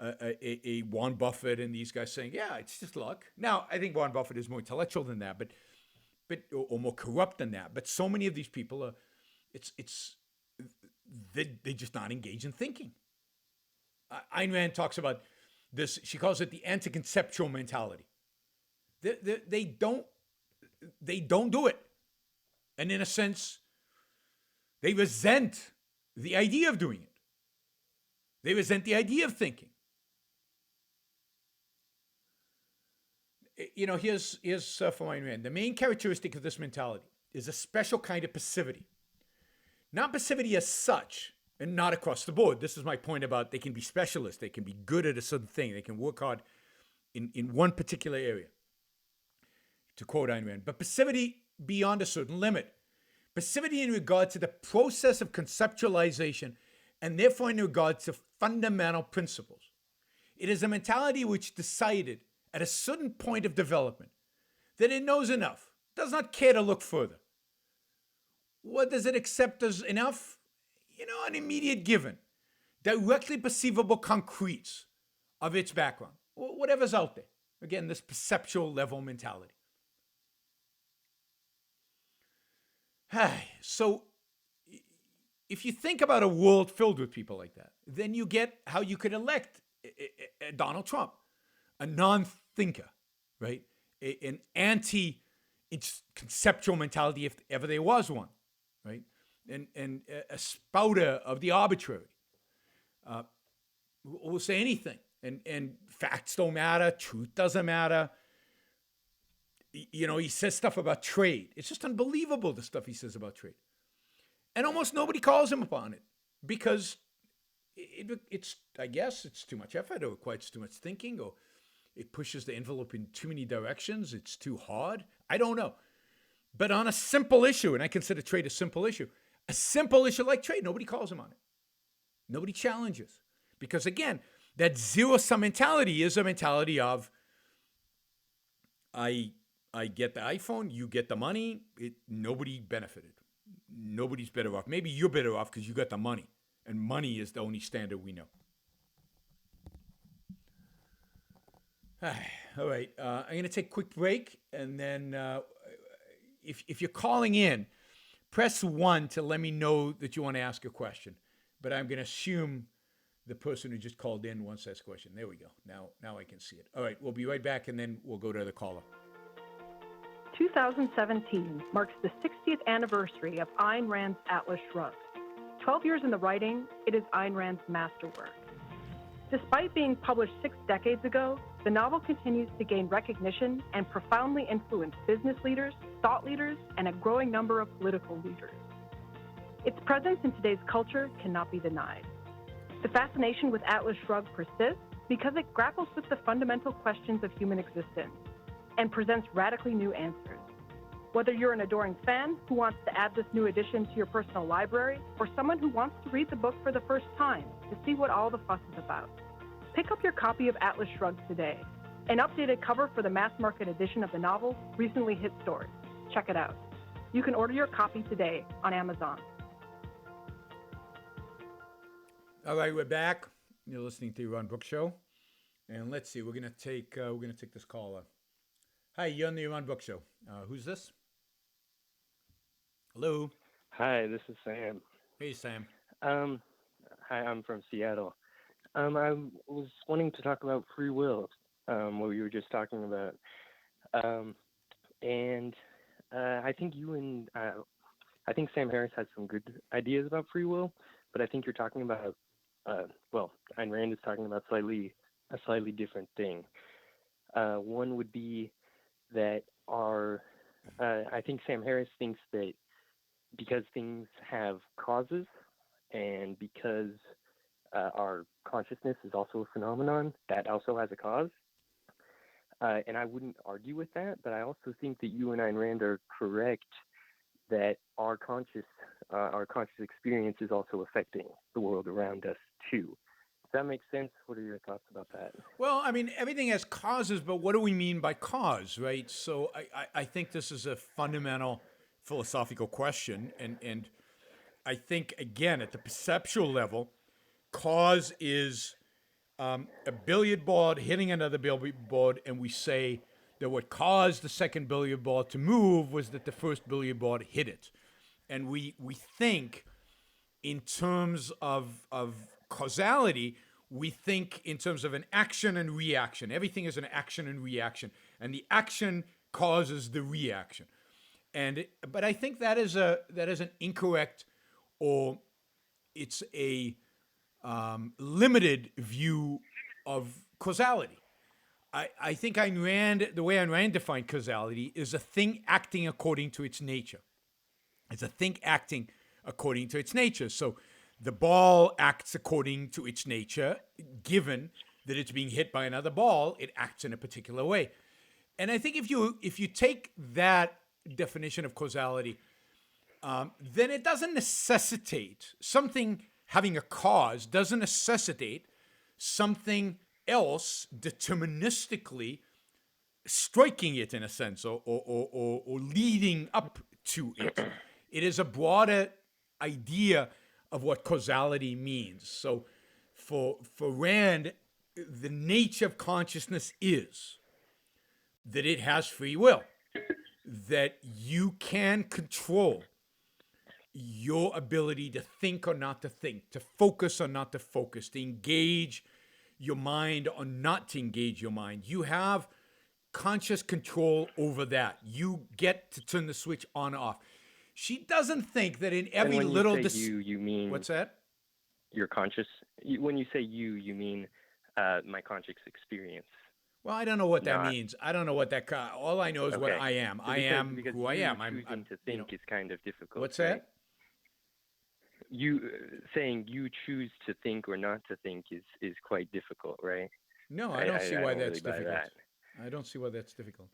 a Warren Buffett and these guys saying, yeah, it's just luck. Now, I think Warren Buffett is more intellectual than that, but or more corrupt than that. But so many of these people are, they're just not engaged in thinking. Ayn Rand talks about this. She calls it the anti-conceptual mentality. They don't do it. And in a sense, they resent the idea of doing it. They resent the idea of thinking. Here's from Ayn Rand. The main characteristic of this mentality is a special kind of passivity. Not passivity as such, and not across the board. This is my point about they can be specialists. They can be good at a certain thing. They can work hard in one particular area, to quote Ayn Rand. But passivity beyond a certain limit. Passivity in regard to the process of conceptualization, and therefore in regard to fundamental principles. It is a mentality which decided at a certain point of development that it knows enough, does not care to look further. What does it accept as enough? An immediate given, directly perceivable concretes of its background, or whatever's out there. Again, this perceptual level mentality. So if you think about a world filled with people like that, then you get how you could elect Donald Trump, a non-thinker, right? An anti-conceptual mentality, if ever there was one, right? And a spouter of the arbitrary. Will say anything, and facts don't matter, truth doesn't matter. He says stuff about trade. It's just unbelievable, the stuff he says about trade. And almost nobody calls him upon it because it's too much effort, or requires too much thinking, or it pushes the envelope in too many directions. It's too hard. I don't know. But on a simple issue, and I consider trade a simple issue like trade, nobody calls him on it. Nobody challenges. Because again, that zero-sum mentality is a mentality of I get the iPhone, you get the money. Nobody benefited. Nobody's better off. Maybe you're better off because you got the money, and money is the only standard we know. All right, I'm going to take a quick break, and then if you're calling in, press 1 to let me know that you want to ask a question. But I'm going to assume the person who just called in wants to ask a question. There we go. Now I can see it. All right, we'll be right back, and then we'll go to the caller. 2017 marks the 60th anniversary of Ayn Rand's Atlas Shrugged. 12 years in the writing, it is Ayn Rand's masterwork. Despite being published 6 decades ago, the novel continues to gain recognition and profoundly influence business leaders, thought leaders, and a growing number of political leaders. Its presence in today's culture cannot be denied. The fascination with Atlas Shrugged persists because it grapples with the fundamental questions of human existence and presents radically new answers. Whether you're an adoring fan who wants to add this new addition to your personal library, or someone who wants to read the book for the first time to see what all the fuss is about, pick up your copy of Atlas Shrugged today. An updated cover for the mass market edition of the novel recently hit stores. Check it out. You can order your copy today on Amazon. All right, we're back. You're listening to the Yaron Brook Show, and let's see. We're gonna take this caller. Hi, you're on the Yaron Brook Show. Who's this? Hello. Hi, this is Sam. Hey, Sam. Hi, I'm from Seattle. I was wanting to talk about free will, what we were just talking about. And I think I think Sam Harris has some good ideas about free will, but I think you're talking about, Ayn Rand is talking about a slightly different thing. One would be that I think Sam Harris thinks that because things have causes and because our consciousness is also a phenomenon, that also has a cause. And I wouldn't argue with that, but I also think that you and Ayn Rand are correct that our conscious experience is also affecting the world around us too. Does that make sense? What are your thoughts about that? Well, I mean, everything has causes, but what do we mean by cause, right? So I think this is a fundamental philosophical question. And I think, again, at the perceptual level, cause is a billiard ball hitting another billiard ball, and we say that what caused the second billiard ball to move was that the first billiard ball hit it. And we think in terms of causality, we think in terms of an action and reaction. Everything is an action and reaction, and the action causes the reaction. But I think that is an incorrect, or it's a limited view of causality. I think Ayn Rand, the way Ayn Rand defined causality, is a thing acting according to its nature. It's a thing acting according to its nature. So the ball acts according to its nature. Given that it's being hit by another ball, it acts in a particular way. And I think if you take that definition of causality, then it doesn't necessitate something having a cause, doesn't necessitate something else deterministically striking it in a sense, or leading up to it. It is a broader idea of what causality means. So for Rand, the nature of consciousness is that it has free will, that you can control your ability to think or not to think, to focus or not to focus, to engage your mind or not to engage your mind. You have conscious control over that. You get to turn the switch on or off. She doesn't think that in every and when little... you say you mean... What's that? Your conscious... When you say you mean my conscious experience. Well, I don't know what that means. I don't know what that... All I know is what I am. So I am who I am. Choosing to think is kind of difficult. What's right? that? You saying you choose to think or not to think is quite difficult, right? No, I don't see why that's really difficult. that. I don't see why that's difficult.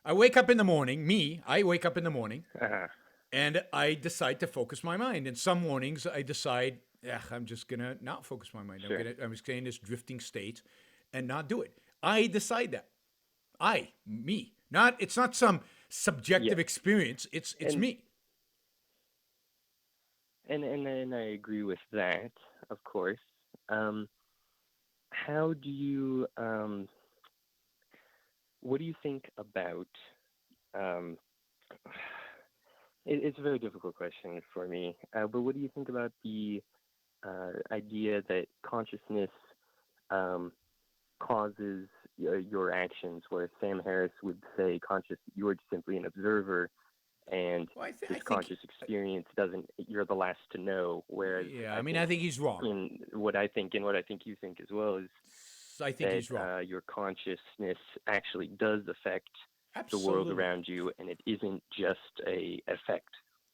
I wake up in the morning, I wake up in the morning, and I decide to focus my mind. And some mornings I decide, I'm just going to not focus my mind. Sure. I'm just in this drifting state and not do it. I decide that. Me. It's not some subjective experience. It's me. And I agree with that, of course. How do you what do you think about it's a very difficult question for me, but what do you think about the idea that consciousness causes your actions, where Sam Harris would say you're simply an observer, and this conscious experience you're the last to know, whereas I think he's wrong. In what I think you think as well is I think he's wrong. Your consciousness actually does affect Absolutely. the world around you, and it isn't just a effect.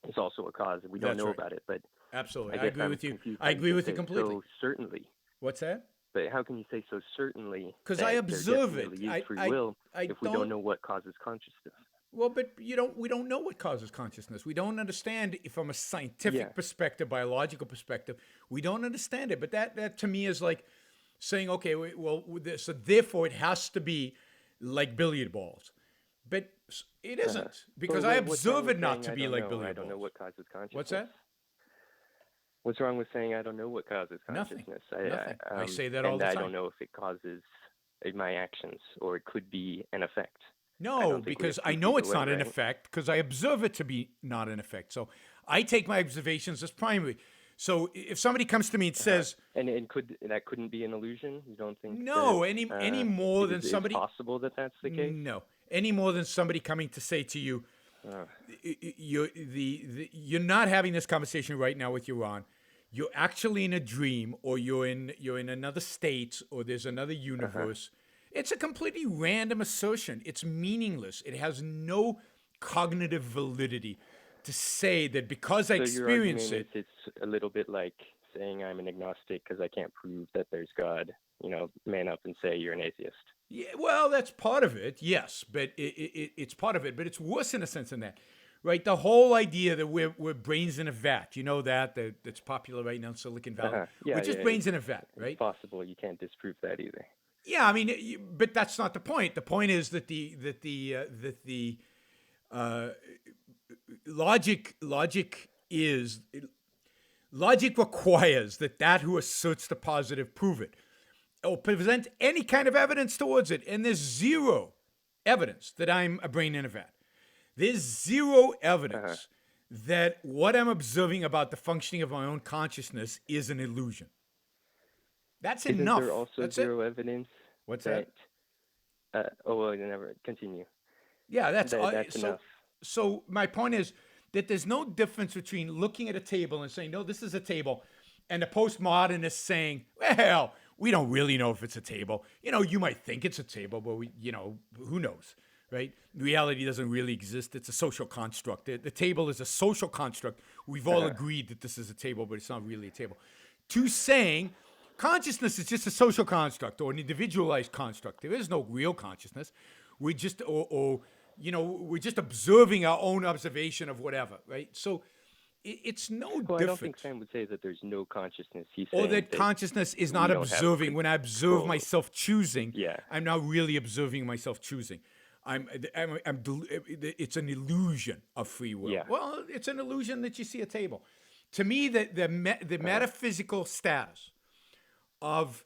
It's also a cause. We don't know about it, but absolutely, I agree with you. I agree with you completely. So certainly. What's that? But how can you say so certainly? Because I observe it. Is free will if we don't know what causes consciousness. Well, but we don't know what causes consciousness. We don't understand it from a scientific perspective, biological perspective. We don't understand it. But that to me is like saying, okay, so therefore it has to be like billiard balls. But it isn't, because I observe it not to be like billiard balls. I don't know what causes consciousness. What's that? What's wrong with saying I don't know what causes consciousness? Nothing. I say that all the time. And I don't know if it causes my actions, or it could be an effect. No, because I know it's not an effect, because I observe it to be not an effect. So I take my observations as primary. So if somebody comes to me and says, and that couldn't be an illusion? You don't think? No, any more than somebody. Is it possible that that's the case? No, any more than somebody coming to say to you, you're not having this conversation right now with Yaron. You're actually in a dream, or you're in another state, or there's another universe. It's a completely random assertion. It's meaningless. It has no cognitive validity to say that because I experience it. It's a little bit like saying I'm an agnostic because I can't prove that there's God. Man up and say you're an atheist. Yeah, well, that's part of it, yes, but it's part of it. But it's worse in a sense than that, right? The whole idea that we're brains in a vat, that's popular right now in Silicon Valley. We're just brains in a vat, right? It's possible. You can't disprove that either. Yeah, I mean, but that's not the point. The point is that the logic requires that who asserts the positive prove it, or present any kind of evidence towards it. And there's zero evidence that I'm a brain in a vat. There's zero evidence that what I'm observing about the functioning of my own consciousness is an illusion. That's enough. Isn't there also zero evidence? What's that? Never continue. Yeah, that's enough. So my point is that there's no difference between looking at a table and saying, no, this is a table, and the postmodernist saying, well, we don't really know if it's a table. You might think it's a table, but who knows, right? Reality doesn't really exist. It's a social construct. The table is a social construct. We've all agreed that this is a table, but it's not really a table. To saying consciousness is just a social construct or an individualized construct. There is no real consciousness. We're just, we're just observing our own observation of whatever, right? So it's no different. I don't think Sam would say that there's no consciousness. He's or that consciousness is not observing. When I observe myself choosing, I'm not really observing myself choosing. It's an illusion of free will. Yeah. Well, it's an illusion that you see a table. To me, the metaphysical status of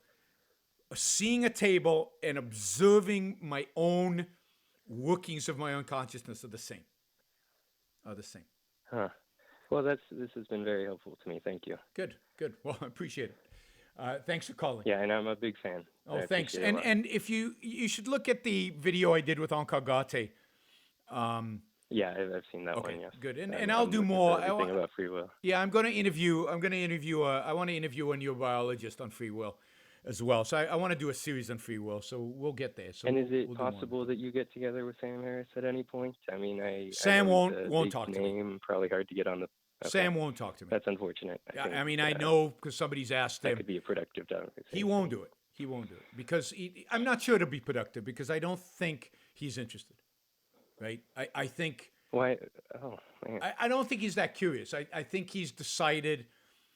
seeing a table and observing my own workings of my own consciousness are the same. Huh. Well, this has been very helpful to me. Thank you. Good. Well, I appreciate it. Thanks for calling. Yeah, and I'm a big fan. Oh, thanks. And if you should look at the video I did with Ankar. Yeah, I've seen that one. Yes. Good. And I'll do more. Everything about free will. Yeah, I want to interview a neurobiologist on free will as well. So I want to do a series on free will. So we'll get there. So and is it possible that you get together with Sam Harris at any point? I mean, Sam won't talk to me. Probably hard to get on the. Okay. Sam won't talk to me. That's unfortunate. I know because somebody's asked him. That could be a productive conversation. He won't do it because I'm not sure it'll be productive because I don't think he's interested. Right? I think. Why? Oh, man. I don't think he's that curious. I think he's decided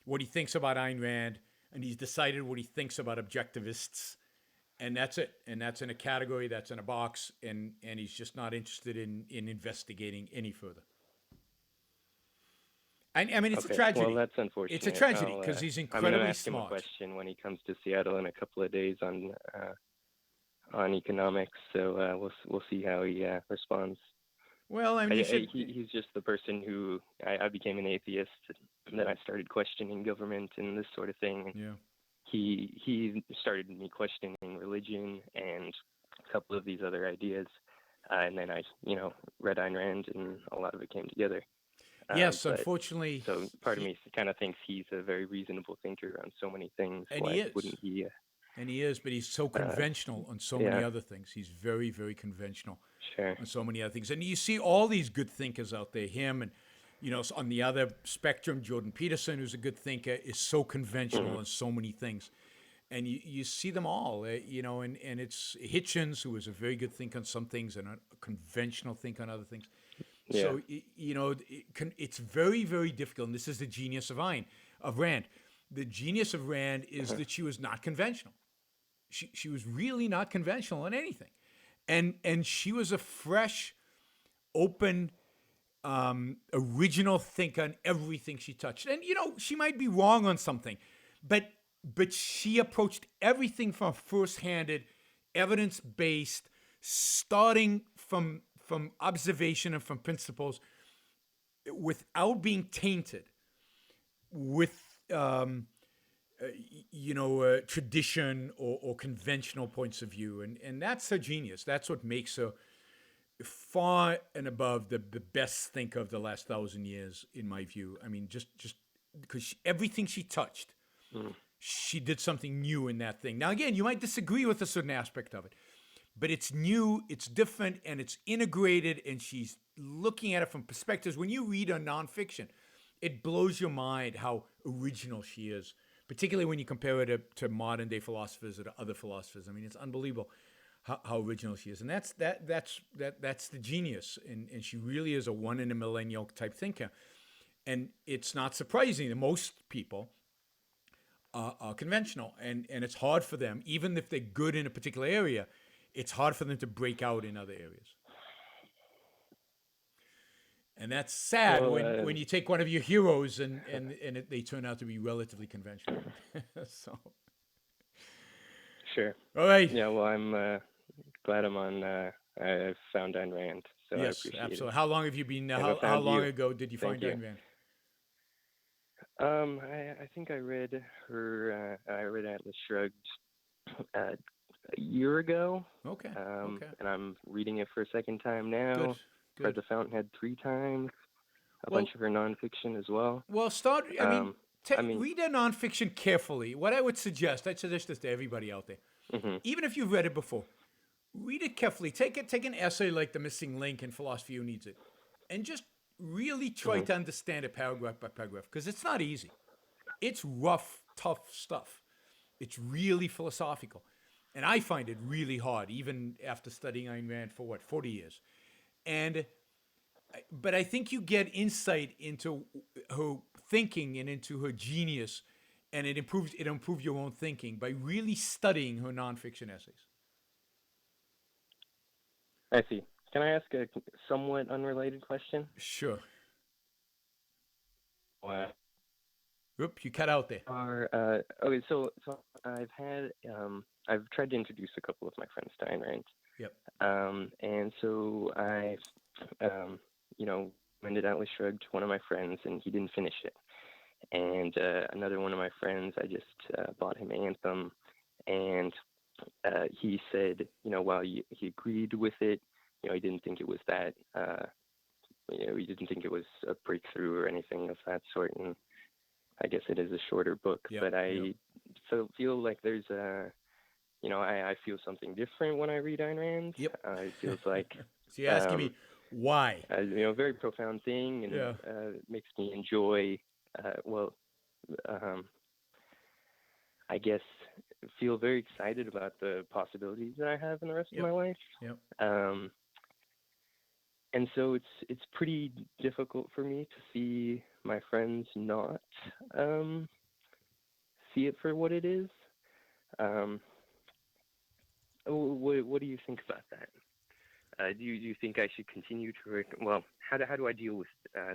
what he thinks about Ayn Rand, and he's decided what he thinks about objectivists, and that's it. And that's in a category, that's in a box, and he's just not interested in investigating any further. I mean, it's a Okay, tragedy. well, that's unfortunate. It's a tragedy because he's I'm going to incredibly ask him a smart. question when he comes to Seattle in a couple of days on economics. So we'll see how he responds. Well, I mean, he's just the person who I became an atheist, and then I started questioning government and this sort of thing. Yeah. He started me questioning religion and a couple of these other ideas, and then I read Ayn Rand, and a lot of it came together. Yes, unfortunately. So part of me kind of thinks he's a very reasonable thinker on so many things. And Why he is. wouldn't he? And he is, but he's so conventional on so many other things. He's very, very conventional on so many other things. And you see all these good thinkers out there, him and, on the other spectrum, Jordan Peterson, who's a good thinker, is so conventional on so many things. And you see them all, and it's Hitchens, who is a very good thinker on some things and a conventional thinker on other things. Yeah. So, it's very, very difficult. And this is the genius of Rand. The genius of Rand is that she was not conventional. She was really not conventional on anything. And she was a fresh, open, original thinker on everything she touched. And, she might be wrong on something, but she approached everything from first-handed, evidence-based, starting from observation and from principles, without being tainted with tradition or conventional points of view, and that's her genius. That's what makes her far and above the best thinker of the last 1,000 years, in my view. I mean, just because everything she touched, she did something new in that thing. Now, again, you might disagree with a certain aspect of it, but it's new, it's different, and it's integrated, and she's looking at it from perspectives. When you read her nonfiction, it blows your mind how original she is, particularly when you compare her to modern day philosophers or to other philosophers. I mean, it's unbelievable how original she is, and that's the genius. And she really is a one in a millennial type thinker. And it's not surprising that most people are conventional, and it's hard for them, even if they're good in a particular area, it's hard for them to break out in other areas. And that's sad when you take one of your heroes and they turn out to be relatively conventional. So. Sure. All right. Yeah, well, I'm glad I'm on. I found Ayn Rand, so yes, I appreciate absolutely. it. How long have you been? How long ago did you find Ayn Rand? I think I read her. I read Atlas Shrugged a year ago. Okay. And I'm reading it for a second time now. Good. Read The Fountainhead 3 times. A bunch of her nonfiction as well. Well, read her nonfiction carefully. What I'd suggest this to everybody out there, even if you've read it before, read it carefully. Take an essay like The Missing Link in Philosophy Who Needs It, and just really try to understand it paragraph by paragraph, because it's not easy. It's rough, tough stuff. It's really philosophical. And I find it really hard, even after studying Ayn Rand for 40 years. But I think you get insight into her thinking and into her genius, and it improves your own thinking by really studying her nonfiction essays. I see. Can I ask a somewhat unrelated question? Sure. Wow. Oop, you cut out there. Okay, so I've tried to introduce a couple of my friends to Ayn Rand. Yep. And so I've recommended Atlas Shrugged to one of my friends, and he didn't finish it. And another one of my friends, I just bought him Anthem, and he said, while he agreed with it, he didn't think it was that, he didn't think it was a breakthrough or anything of that sort. And I guess it is a shorter book, but I feel like there's I feel something different when I read Ayn Rand. Yep. It feels like. So you're asking me why? Very profound thing, and it makes me enjoy. I guess feel very excited about the possibilities that I have in the rest of my life. Yep. And so it's pretty difficult for me to see my friends not see it for what it is. what do you think about that? Do you think I should continue to work? Well, how do I deal with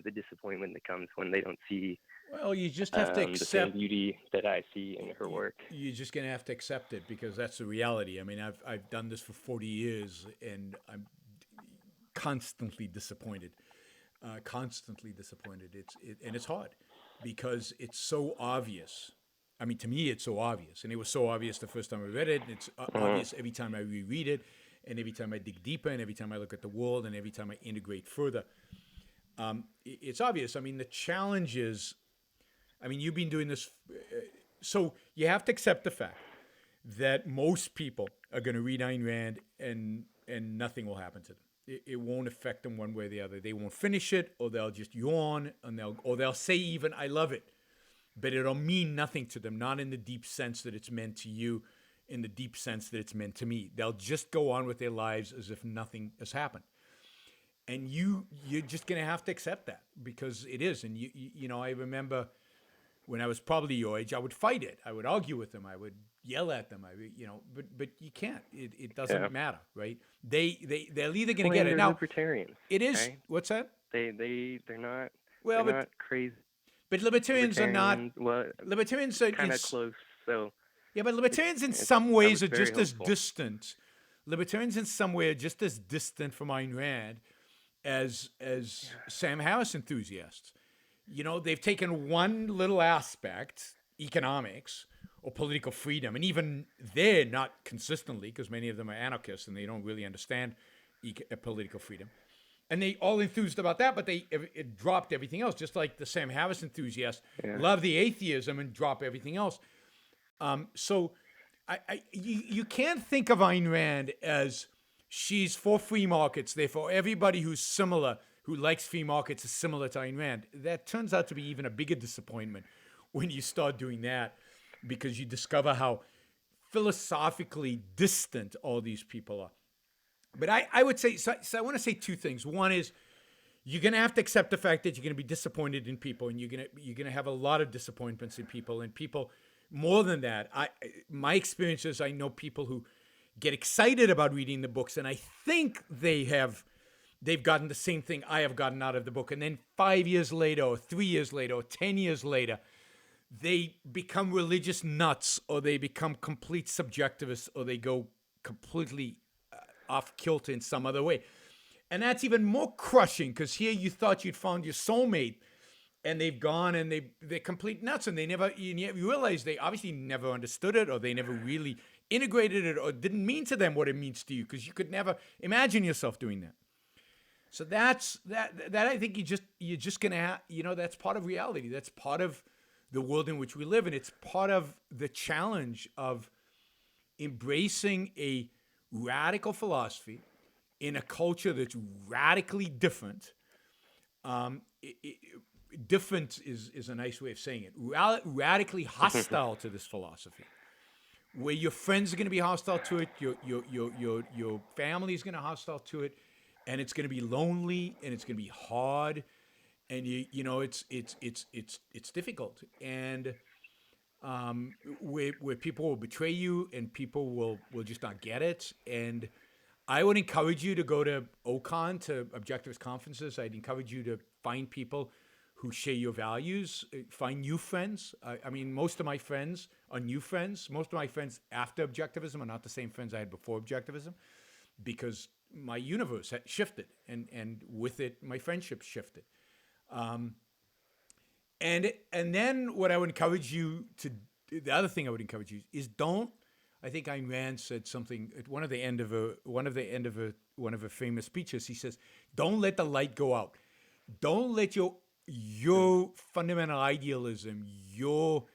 the disappointment that comes when they don't see Well, you just have to the same accept. beauty that I see in her work? You're just going to have to accept it because that's the reality. I mean, I've done this for 40 years, and I'm constantly disappointed. And it's hard because it's so obvious. I mean, to me, it's so obvious, and it was so obvious the first time I read it. And it's obvious every time I reread it, and every time I dig deeper, and every time I look at the world, and every time I integrate further. It's obvious. I mean, the challenge is, I mean, you've been doing this, so you have to accept the fact that most people are going to read Ayn Rand, and nothing will happen to them. It won't affect them one way or the other. They won't finish it, or they'll just yawn, and they'll say even, "I love it," but it'll mean nothing to them, not in the deep sense that it's meant to you, in the deep sense that it's meant to me. They'll just go on with their lives as if nothing has happened. And you're just going to have to accept that because it is. And you know, I remember when I was probably your age, I would fight it. I would argue with them. I would yell at them. But you can't. It doesn't matter, right? They're either going to get it. Now, libertarians. it is. Right? What's that? They're not. Well, they're not crazy. But libertarians are not. Well, Libertarians are kind of close. So. Yeah, but libertarians in some ways are just as helpful. distant. Libertarians in some way are just as distant from Ayn Rand as Sam Harris enthusiasts. You know, they've taken one little aspect, economics or political freedom, and even they're not consistently, because many of them are anarchists and they don't really understand political freedom. And they all enthused about that, but it dropped everything else, just like the Sam Harris enthusiasts love the atheism and drop everything else. So you can't think of Ayn Rand as she's for free markets, therefore everybody who's similar, who likes free markets is similar to Ayn Rand. That turns out to be even a bigger disappointment when you start doing that because you discover how philosophically distant all these people are. But I would say, so I want to say two things. One is you're going to have to accept the fact that you're going to be disappointed in people, and you're going to have a lot of disappointments in people, and people more than that. My experience is I know people who get excited about reading the books, and I think they've gotten the same thing I have gotten out of the book, and then 5 years later, or 3 years later, or 10 years later, they become religious nuts, or they become complete subjectivists, or they go completely off kilter in some other way. And that's even more crushing because here you thought you'd found your soulmate and they've gone and they're complete nuts, and you realize they obviously never understood it, or they never really integrated it, or didn't mean to them what it means to you, because you could never imagine yourself doing that. So that's that I think you're just gonna have, that's part of reality. That's part of the world in which we live, and it's part of the challenge of embracing a radical philosophy in a culture that's radically different. Different is a nice way of saying it. Radically hostile to this philosophy, where your friends are going to be hostile to it, your family is going to be hostile to it, and it's going to be lonely, and it's going to be hard, and it's difficult, and where people will betray you, and people will just not get it. And I would encourage you to go to OCON, to Objectivist conferences. I'd encourage you to find people who share your values, find new friends. I mean, most of my friends are new friends. Most of my friends after Objectivism are not the same friends I had before Objectivism, because my universe had shifted, and with it, my friendships shifted. And then what I would encourage you to, the other thing I would encourage you is I think Ayn Rand said something at one of the end of her famous speeches. He says, "Don't let the light go out. Don't let your fundamental idealism, your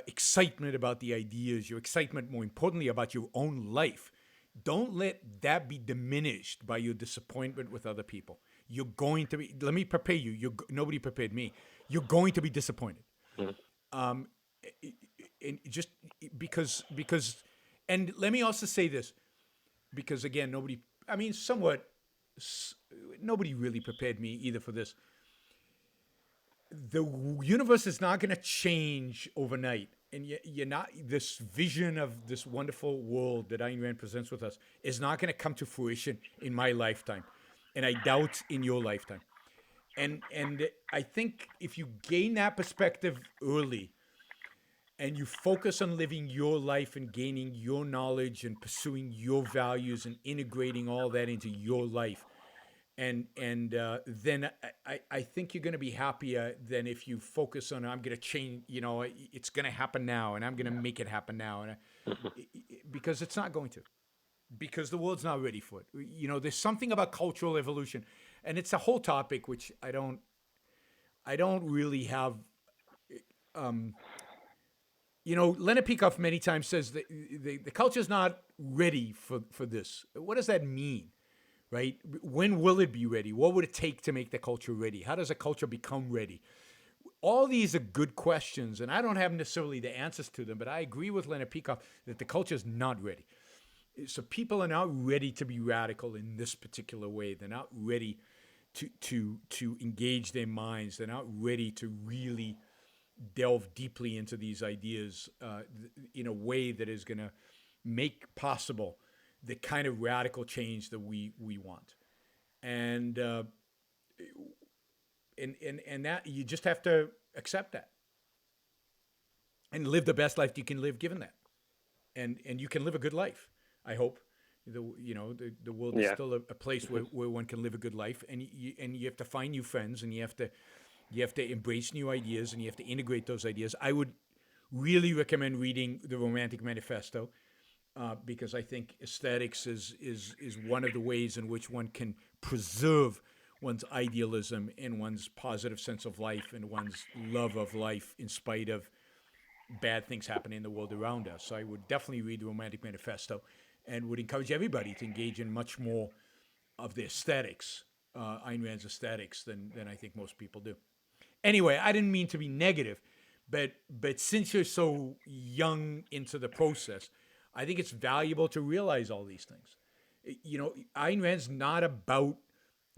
excitement about the ideas, your excitement, more importantly, about your own life, don't let that be diminished by your disappointment with other people. You're going to be, let me prepare you, nobody prepared me, you're going to be disappointed." And just because, and let me also say this, because again, nobody really prepared me either for this. The universe is not going to change overnight. you're not, this vision of this wonderful world that Ayn Rand presents with us is not going to come to fruition in my lifetime, and I doubt in your lifetime. And I think if you gain that perspective early, and you focus on living your life and gaining your knowledge and pursuing your values and integrating all that into your life, and then I think you're going to be happier than if you focus on, I'm going to change, it's going to happen now, and I'm going to make it happen now, and because it's not going to, because the world's not ready for it. There's something about cultural evolution, and it's a whole topic which I don't really have. Leonard Peikoff many times says that the culture's not ready for this. What does that mean? Right? When will it be ready? What would it take to make the culture ready? How does a culture become ready? All these are good questions, and I don't have necessarily the answers to them, but I agree with Leonard Peikoff that the culture is not ready. So people are not ready to be radical in this particular way. They're not ready to engage their minds. They're not ready to really delve deeply into these ideas in a way that is going to make possible the kind of radical change that we want, and that you just have to accept that and live the best life you can live given that, and you can live a good life. I hope the world is still a place where one can live a good life, and you have to find new friends, and you have to embrace new ideas, and you have to integrate those ideas. I would really recommend reading The Romantic Manifesto. Because I think aesthetics is one of the ways in which one can preserve one's idealism and one's positive sense of life and one's love of life in spite of bad things happening in the world around us. So I would definitely read The Romantic Manifesto, and would encourage everybody to engage in much more of the aesthetics, Ayn Rand's aesthetics, than I think most people do. Anyway, I didn't mean to be negative, but since you're so young into the process, I think it's valuable to realize all these things. Ayn Rand's not about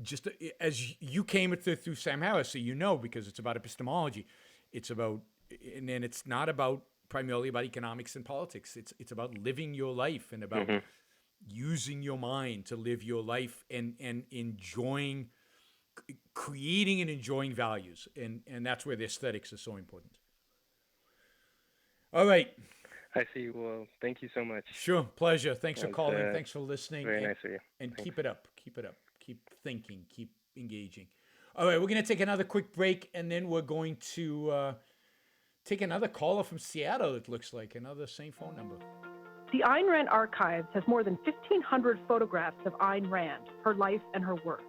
just, as you came through Sam Harris, so because it's about epistemology. It's about, and then it's not about primarily about economics and politics. It's about living your life and about using your mind to live your life and enjoying, creating and enjoying values. And that's where the aesthetics is so important. All right. I see. Well, thank you so much. Sure. Pleasure. Thanks for calling. Thanks for listening. Very nice of you. And keep it up. Keep it up. Keep thinking. Keep engaging. All right. We're going to take another quick break, and then we're going to take another caller from Seattle, it looks like. Another same phone number. The Ayn Rand Archives has more than 1,500 photographs of Ayn Rand, her life, and her work.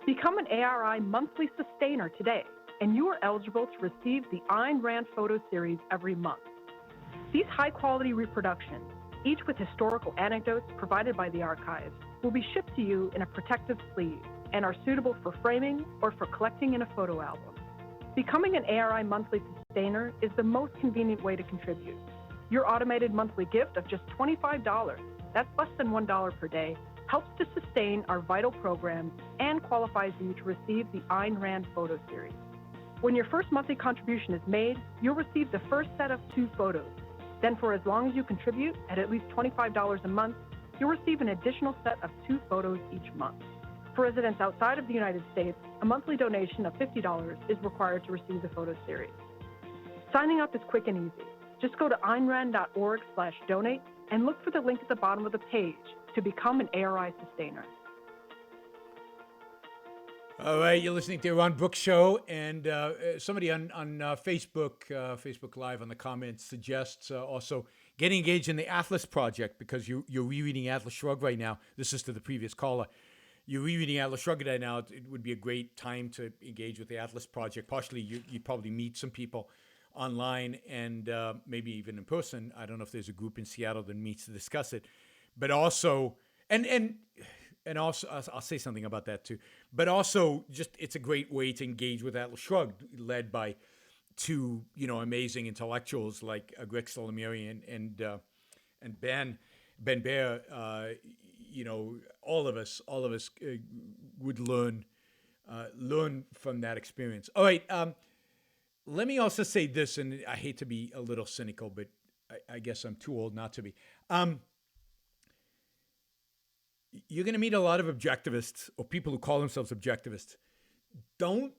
Become an ARI monthly sustainer today, and you are eligible to receive the Ayn Rand photo series every month. These high-quality reproductions, each with historical anecdotes provided by the archives, will be shipped to you in a protective sleeve and are suitable for framing or for collecting in a photo album. Becoming an ARI monthly sustainer is the most convenient way to contribute. Your automated monthly gift of just $25, that's less than $1 per day, helps to sustain our vital programs and qualifies you to receive the Ayn Rand photo series. When your first monthly contribution is made, you'll receive the first set of 2 photos. Then for as long as you contribute at least $25 a month, you'll receive an additional set of 2 photos each month. For residents outside of the United States, a monthly donation of $50 is required to receive the photo series. Signing up is quick and easy. Just go to aynrand.org/donate and look for the link at the bottom of the page to become an ARI sustainer. All right, you're listening to Yaron Brook Show, and somebody on Facebook, Facebook Live on the comments suggests also getting engaged in the Atlas Project, because you're rereading Atlas Shrugged right now. This is to the previous caller. You're rereading Atlas Shrugged right now. It would be a great time to engage with the Atlas Project. Partially, you'd probably meet some people online and maybe even in person. I don't know if there's a group in Seattle that meets to discuss it, but also, and also, I'll say something about that too. But also, just it's a great way to engage with Atlas Shrugged, led by 2 amazing intellectuals like Greg Salamiri and Ben Baer. All of us would learn from that experience. All right, let me also say this, and I hate to be a little cynical, but I guess I'm too old not to be. You're going to meet a lot of objectivists or people who call themselves objectivists. Don't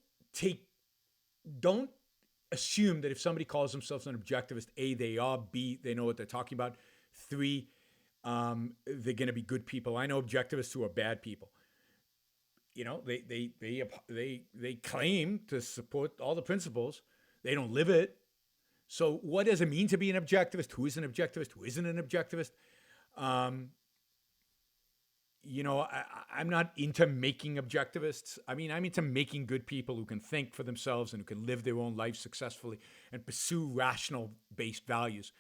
assume that if somebody calls themselves an objectivist, A, they are, B, they know what they're talking about, 3, they're going to be good people. I know objectivists who are bad people. You know, they claim to support all the principles. They don't live it. So what does it mean to be an objectivist? Who is an objectivist? Who isn't an objectivist? You know, I'm not into making objectivists. I mean, I'm into making good people who can think for themselves and who can live their own life successfully and pursue rational-based values.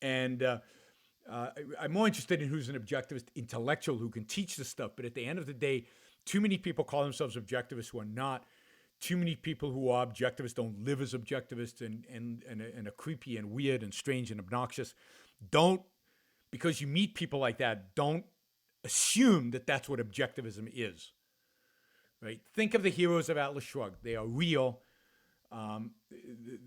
And I'm more interested in who's an objectivist intellectual who can teach this stuff. But at the end of the day, too many people call themselves objectivists who are not. Too many people who are objectivists don't live as objectivists and are creepy and weird and strange and obnoxious. Don't, because you meet people like that, don't assume that that's what objectivism is, right? Think of the heroes of Atlas Shrugged. They are real.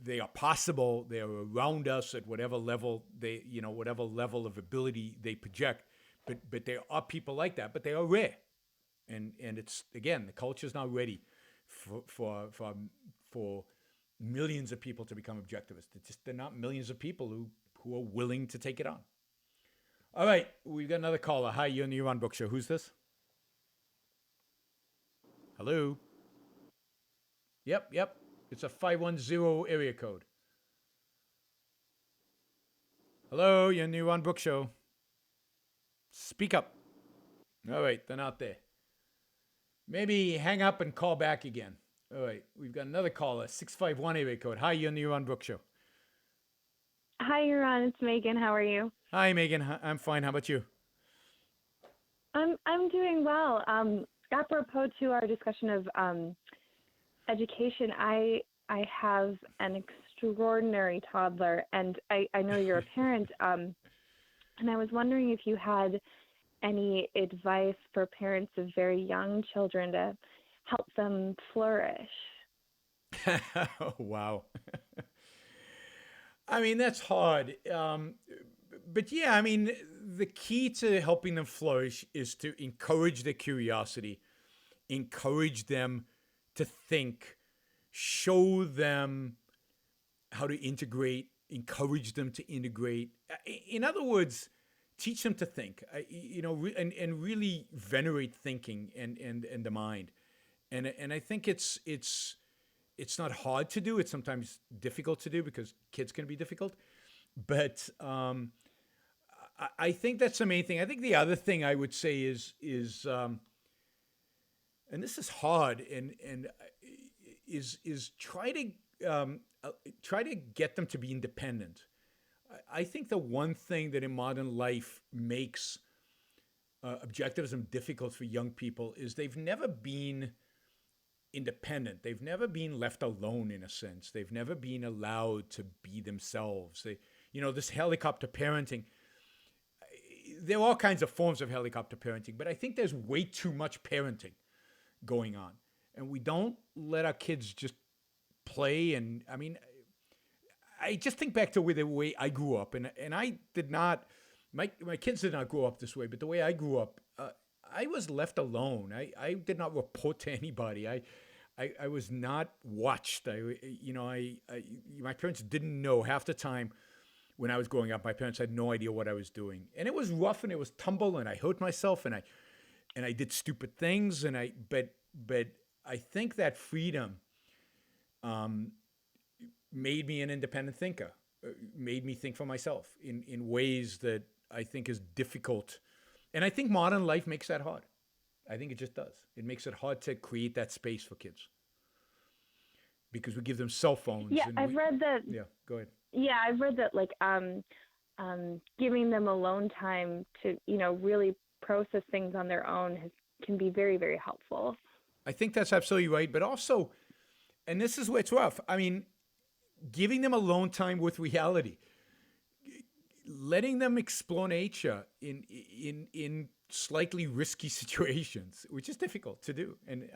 They are possible. They are around us at whatever level whatever level of ability they project. But there are people like that, but they are rare. And it's, again, the culture is not ready for millions of people to become objectivists. They're not millions of people who are willing to take it on. All right, we've got another caller. Hi, you're on the Yaron Brook Show. Who's this? Hello? Yep. It's a 510 area code. Hello, you're on the Yaron Brook Show. Speak up. All right, they're not there. Maybe hang up and call back again. All right, we've got another caller, 651 area code. Hi, you're on the Yaron Brook Show. Hi, Yaron. It's Megan. How are you? Hi, Megan. I'm fine. How about you? I'm doing well. Apropos to our discussion of education, I have an extraordinary toddler, and I know you're a parent, and I was wondering if you had any advice for parents of very young children to help them flourish. Wow. I mean, that's hard. But yeah, I mean, the key to helping them flourish is to encourage their curiosity, encourage them to think, show them how to integrate, encourage them to integrate. In other words, teach them to think, and really venerate thinking and the mind. And I think it's not hard to do. It's sometimes difficult to do because kids can be difficult. But I think that's the main thing. I think the other thing I would say is and this is hard, and is try to get them to be independent. I think the one thing that in modern life makes objectivism difficult for young people is they've never been independent. They've never been left alone, in a sense. They've never been allowed to be themselves. This helicopter parenting, there are all kinds of forms of helicopter parenting, but I think there's way too much parenting going on. And we don't let our kids just play. And I mean, I just think back to the way I grew up, and I did not, my kids did not grow up this way, but the way I grew up, I was left alone. I did not report to anybody. I was not watched. My parents didn't know half the time when I was growing up. My parents had no idea what I was doing, and it was rough and it was tumble, and I hurt myself, and I did stupid things, but I think that freedom made me an independent thinker, made me think for myself in ways that I think is difficult. And I think modern life makes that hard. I think it just does. It makes it hard to create that space for kids because we give them cell phones. Yeah, I've read that. Yeah, go ahead. Yeah, I've read that, like, giving them alone time to, really process things on their own can be very, very helpful. I think that's absolutely right. But also, and this is where it's rough, I mean, giving them alone time with reality, letting them explore nature in slightly risky situations, which is difficult to do. And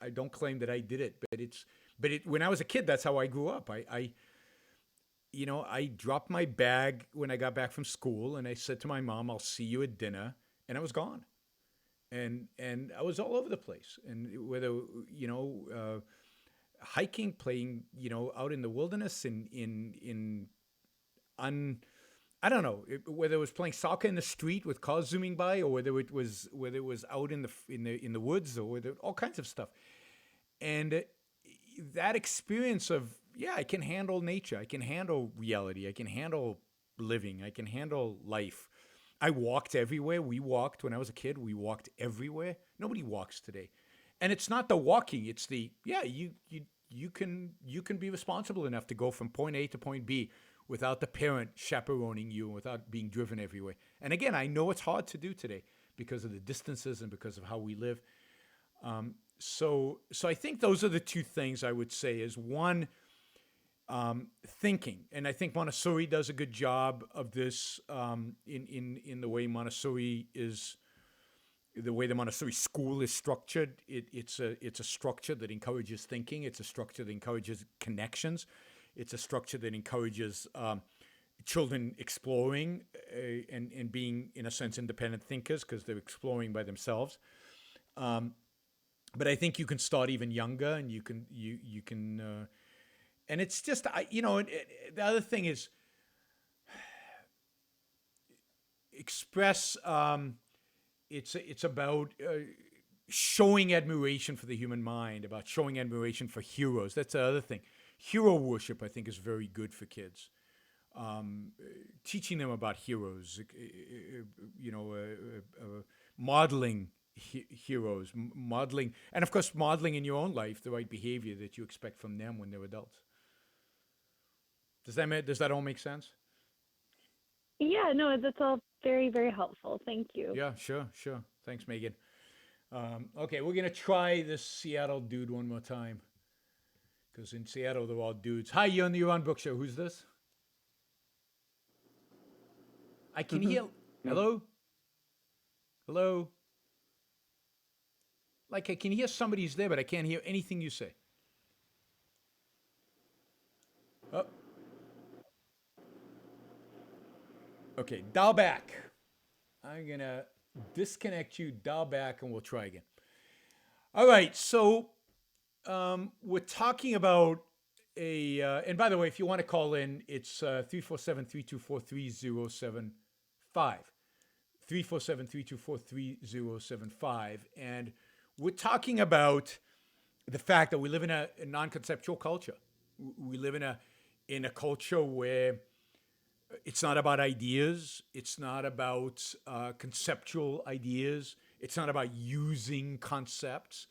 I don't claim that I did it, but But when I was a kid, that's how I grew up. I dropped my bag when I got back from school, and I said to my mom, "I'll see you at dinner," and I was gone. And I was all over the place. And whether hiking, playing, out in the wilderness, I don't know whether it was playing soccer in the street with cars zooming by, or whether it was out in the woods, or whether all kinds of stuff. And that experience of, I can handle nature, I can handle reality, I can handle living, I can handle life. I walked everywhere. We walked when I was a kid. We walked everywhere. Nobody walks today, and it's not the walking. It's the you can be responsible enough to go from point A to point B without the parent chaperoning you, without being driven everywhere. And again, I know it's hard to do today because of the distances and because of how we live. So I think those are the two things I would say is one, thinking. And I think Montessori does a good job of this in the way Montessori is, the way the Montessori school is structured. It's a structure that encourages thinking. It's a structure that encourages connections. It's a structure that encourages children exploring and being, in a sense, independent thinkers because they're exploring by themselves. But I think you can start even younger, and you can, and it's just, the other thing is express. It's about showing admiration for the human mind, about showing admiration for heroes. That's the other thing. Hero worship, I think, is very good for kids. Teaching them about heroes, modeling heroes, modeling, and of course, modeling in your own life the right behavior that you expect from them when they're adults. Does that all make sense? Yeah, no, that's all very, very helpful. Thank you. Yeah, sure. Thanks, Megan. Okay, we're going to try this Seattle dude one more time. Because in Seattle, they're all dudes. Hi, you're on the Yaron Brook Show. Who's this? I can hear. Hello? Hello? Like, I can hear somebody's there, but I can't hear anything you say. Oh. Okay, dial back. I'm going to disconnect you, dial back, and we'll try again. All right, so we're talking about and by the way, if you want to call in, it's 347-324-3075. 347-324-3075. And we're talking about the fact that we live in a non-conceptual culture. We live in a culture where it's not about ideas. It's not about conceptual ideas. It's not about using concepts.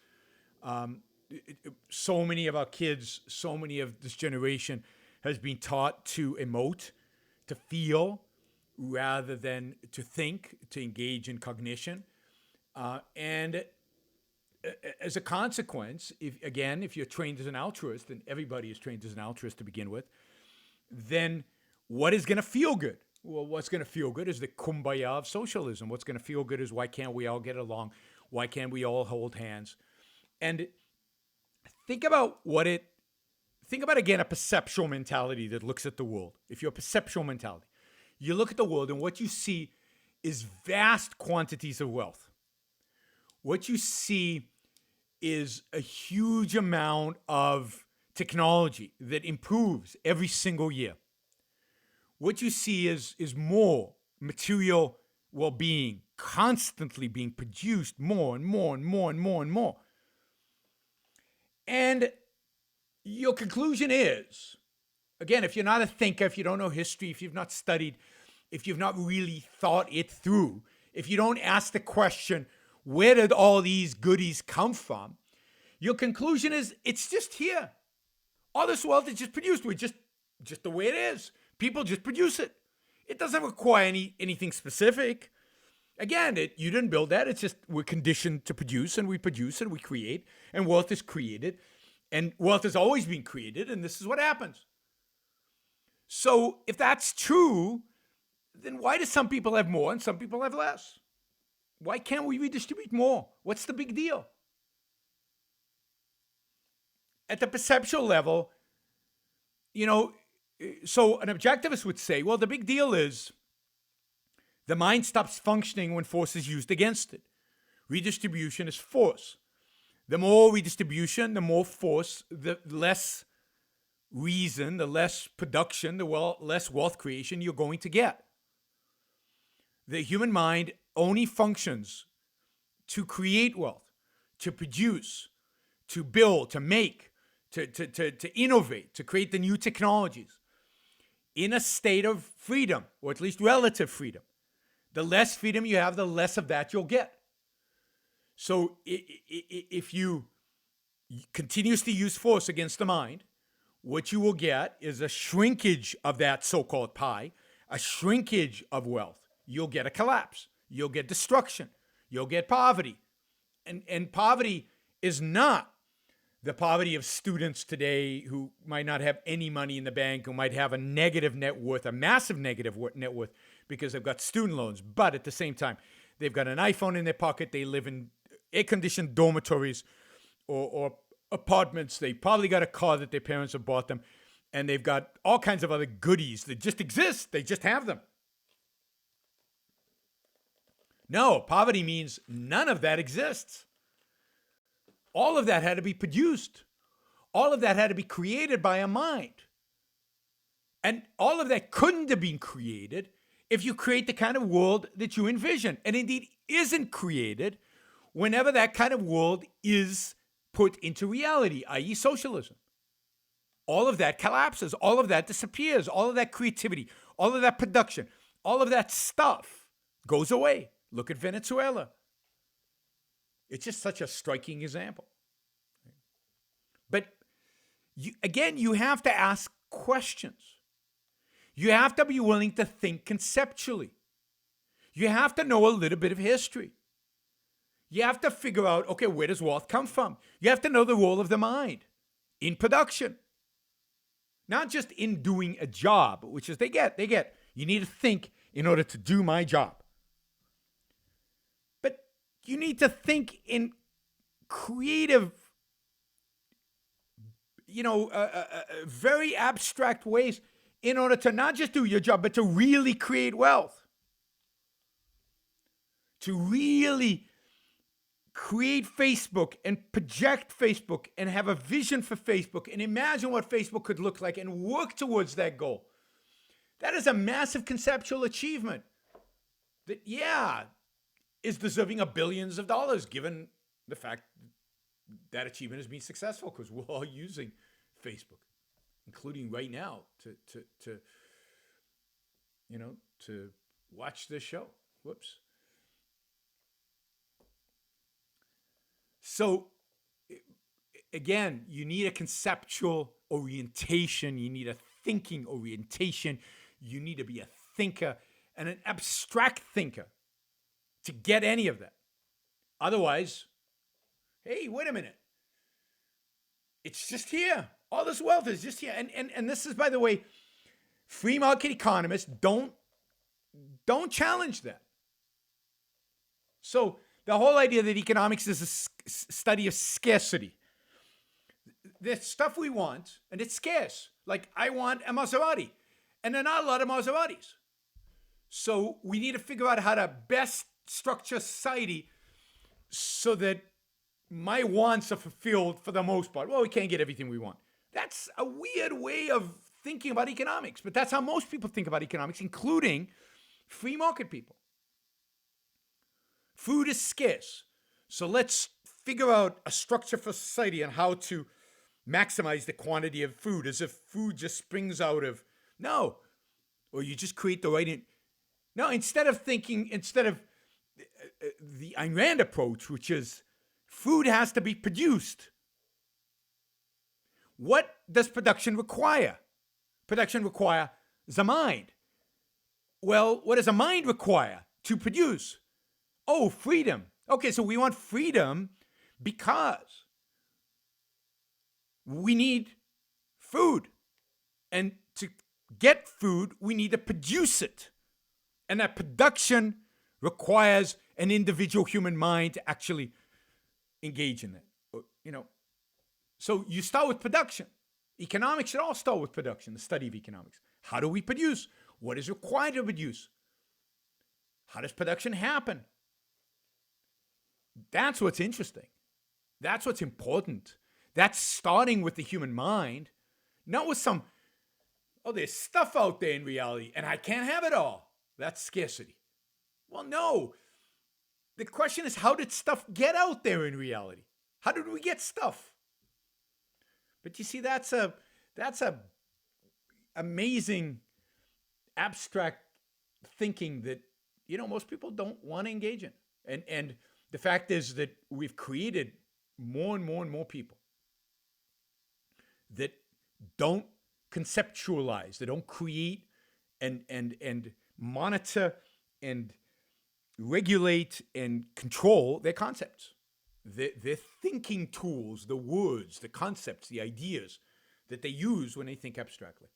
So many of our kids, so many of this generation has been taught to emote, to feel, rather than to think, to engage in cognition. And as a consequence, if you're trained as an altruist, and everybody is trained as an altruist to begin with, then what is going to feel good? Well, what's going to feel good is the kumbaya of socialism. What's going to feel good is, why can't we all get along? Why can't we all hold hands? And think about again, a perceptual mentality that looks at the world. If you're a perceptual mentality, you look at the world and what you see is vast quantities of wealth. What you see is a huge amount of technology that improves every single year. What you see is more material well-being constantly being produced, more and more and more and more and more. And your conclusion is, again, if you're not a thinker, if you don't know history, if you've not studied, if you've not really thought it through, if you don't ask the question, where did all these goodies come from? Your conclusion is, it's just here. All this wealth is just produced. We're just the way it is. People just produce it. It doesn't require anything specific. Again, you didn't build that. It's just we're conditioned to produce, and we produce, and we create, and wealth is created. And wealth has always been created, and this is what happens. So if that's true, then why do some people have more and some people have less? Why can't we redistribute more? What's the big deal? at the perceptual level, so an objectivist would say, well, the big deal is the mind stops functioning when force is used against it. Redistribution is force. The more redistribution, the more force, the less reason, the less production, the less wealth creation you're going to get. The human mind only functions to create wealth, to produce, to build, to make, to innovate, to create the new technologies in a state of freedom, or at least relative freedom. The less freedom you have, the less of that you'll get. So if you continuously use force against the mind, what you will get is a shrinkage of that so-called pie, a shrinkage of wealth. You'll get a collapse. You'll get destruction. You'll get poverty. And poverty is not the poverty of students today who might not have any money in the bank, who might have a negative net worth, a massive negative net worth, because they've got student loans. But at the same time, they've got an iPhone in their pocket. They live in air-conditioned dormitories or apartments. They probably got a car that their parents have bought them. And they've got all kinds of other goodies that just exist. They just have them. No, poverty means none of that exists. All of that had to be produced. All of that had to be created by a mind. And all of that couldn't have been created if you create the kind of world that you envision, and indeed isn't created whenever that kind of world is put into reality, i.e. socialism. All of that collapses. All of that disappears. All of that creativity, all of that production, all of that stuff goes away. Look at Venezuela. It's just such a striking example. But you have to ask questions. You have to be willing to think conceptually. You have to know a little bit of history. You have to figure out, okay, where does wealth come from? You have to know the role of the mind in production. Not just in doing a job, which is they get. You need to think in order to do my job. But you need to think in creative, very abstract ways in order to not just do your job, but to really create wealth. To really create Facebook and project Facebook and have a vision for Facebook and imagine what Facebook could look like and work towards that goal. That is a massive conceptual achievement that, is deserving of billions of dollars given the fact that achievement has been successful because we're all using Facebook, including right now to watch this show. Whoops. So, again, you need a conceptual orientation. You need a thinking orientation. You need to be a thinker and an abstract thinker to get any of that. Otherwise, hey, wait a minute. It's just here. All this wealth is just here. And this is, by the way, free market economists don't challenge that. So, the whole idea that economics is a study of scarcity. There's stuff we want, and it's scarce. Like, I want a Maserati, and there are not a lot of Maseratis. So we need to figure out how to best structure society so that my wants are fulfilled for the most part. Well, we can't get everything we want. That's a weird way of thinking about economics, but that's how most people think about economics, including free market people. Food is scarce. So let's figure out a structure for society on how to maximize the quantity of food as if food just springs out of, no. Or you just create the right, no, instead of the Ayn Rand approach, which is food has to be produced. What does production require? Production requires a mind. Well, what does a mind require to produce? Oh, freedom. Okay, so we want freedom because we need food. And to get food, we need to produce it. And that production requires an individual human mind to actually engage in it. So you start with production. Economics should all start with production, the study of economics. How do we produce? What is required to produce? How does production happen? That's what's interesting. That's what's important. That's starting with the human mind, not with some, oh, there's stuff out there in reality and I can't have it all. That's scarcity. Well, no. The question is, how did stuff get out there in reality? How did we get stuff? But you see, that's a amazing abstract thinking that, most people don't want to engage in. And the fact is that we've created more and more and more people that don't conceptualize, they don't create and monitor and regulate and control their concepts. Their thinking tools, the words, the concepts, the ideas that they use when they think abstractly.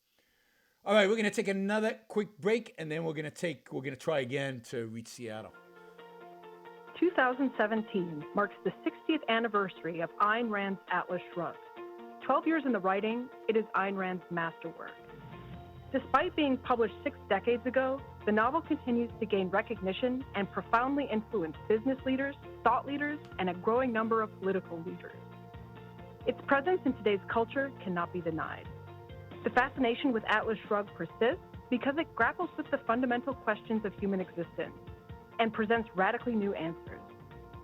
All right, we're going to take another quick break, and then we're going to try again to reach Seattle. 2017 marks the 60th anniversary of Ayn Rand's Atlas Shrugged. 12 years in the writing, it is Ayn Rand's masterwork. Despite being published 6 decades ago, the novel continues to gain recognition and profoundly influence business leaders, thought leaders, and a growing number of political leaders. Its presence in today's culture cannot be denied. The fascination with Atlas Shrugged persists because it grapples with the fundamental questions of human existence and presents radically new answers.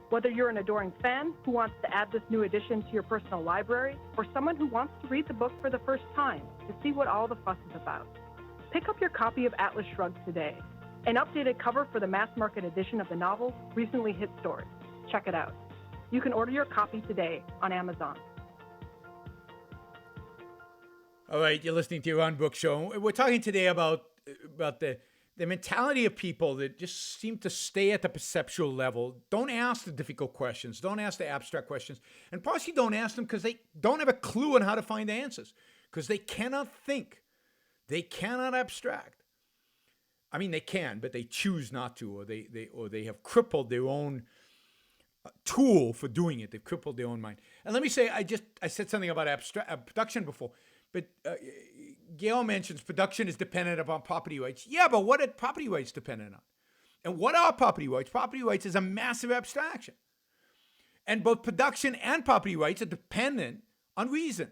Whether you're an adoring fan who wants to add this new addition to your personal library, or someone who wants to read the book for the first time to see what all the fuss is about, pick up your copy of Atlas Shrugged today. An updated cover for the mass market edition of the novel recently hit stores. Check it out. You can order your copy today on Amazon. All right, you're listening to Yaron Brook Show. We're talking today about the mentality of people that just seem to stay at the perceptual level, don't ask the difficult questions, don't ask the abstract questions, and partially don't ask them because they don't have a clue on how to find the answers, because they cannot think. They cannot abstract. I mean, they can, but they choose not to, or they have crippled their own tool for doing it. They've crippled their own mind. And let me say, I said something about production before, but Gail mentions production is dependent upon property rights. Yeah, but what are property rights dependent on? And what are property rights? Property rights is a massive abstraction. And both production and property rights are dependent on reason.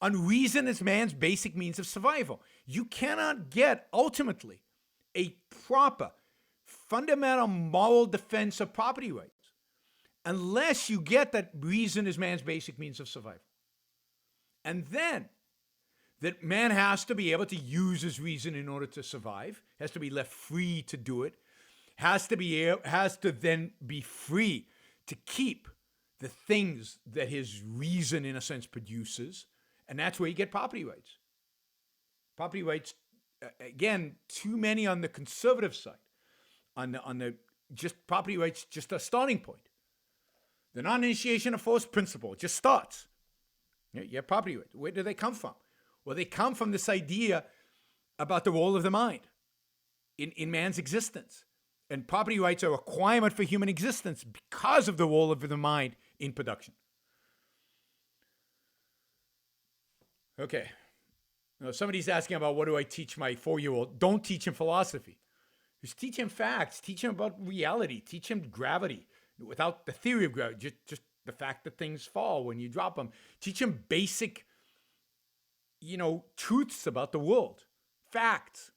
On reason is man's basic means of survival. You cannot get, ultimately, a proper, fundamental moral defense of property rights unless you get that reason is man's basic means of survival. And then that man has to be able to use his reason in order to survive, has to be left free to do it, has to then be free to keep the things that his reason, in a sense, produces, and that's where you get property rights. Property rights, again, too many on the conservative side, on the just property rights, just a starting point. The non-initiation of force principle just starts. You have property rights. Where do they come from? Well, they come from this idea about the role of the mind in man's existence. And property rights are a requirement for human existence because of the role of the mind in production. Okay. Now, somebody's asking about what do I teach my 4-year-old? Don't teach him philosophy. Just teach him facts. Teach him about reality. Teach him gravity without the theory of gravity. Just the fact that things fall when you drop them. Teach him basic truths about the world. Facts.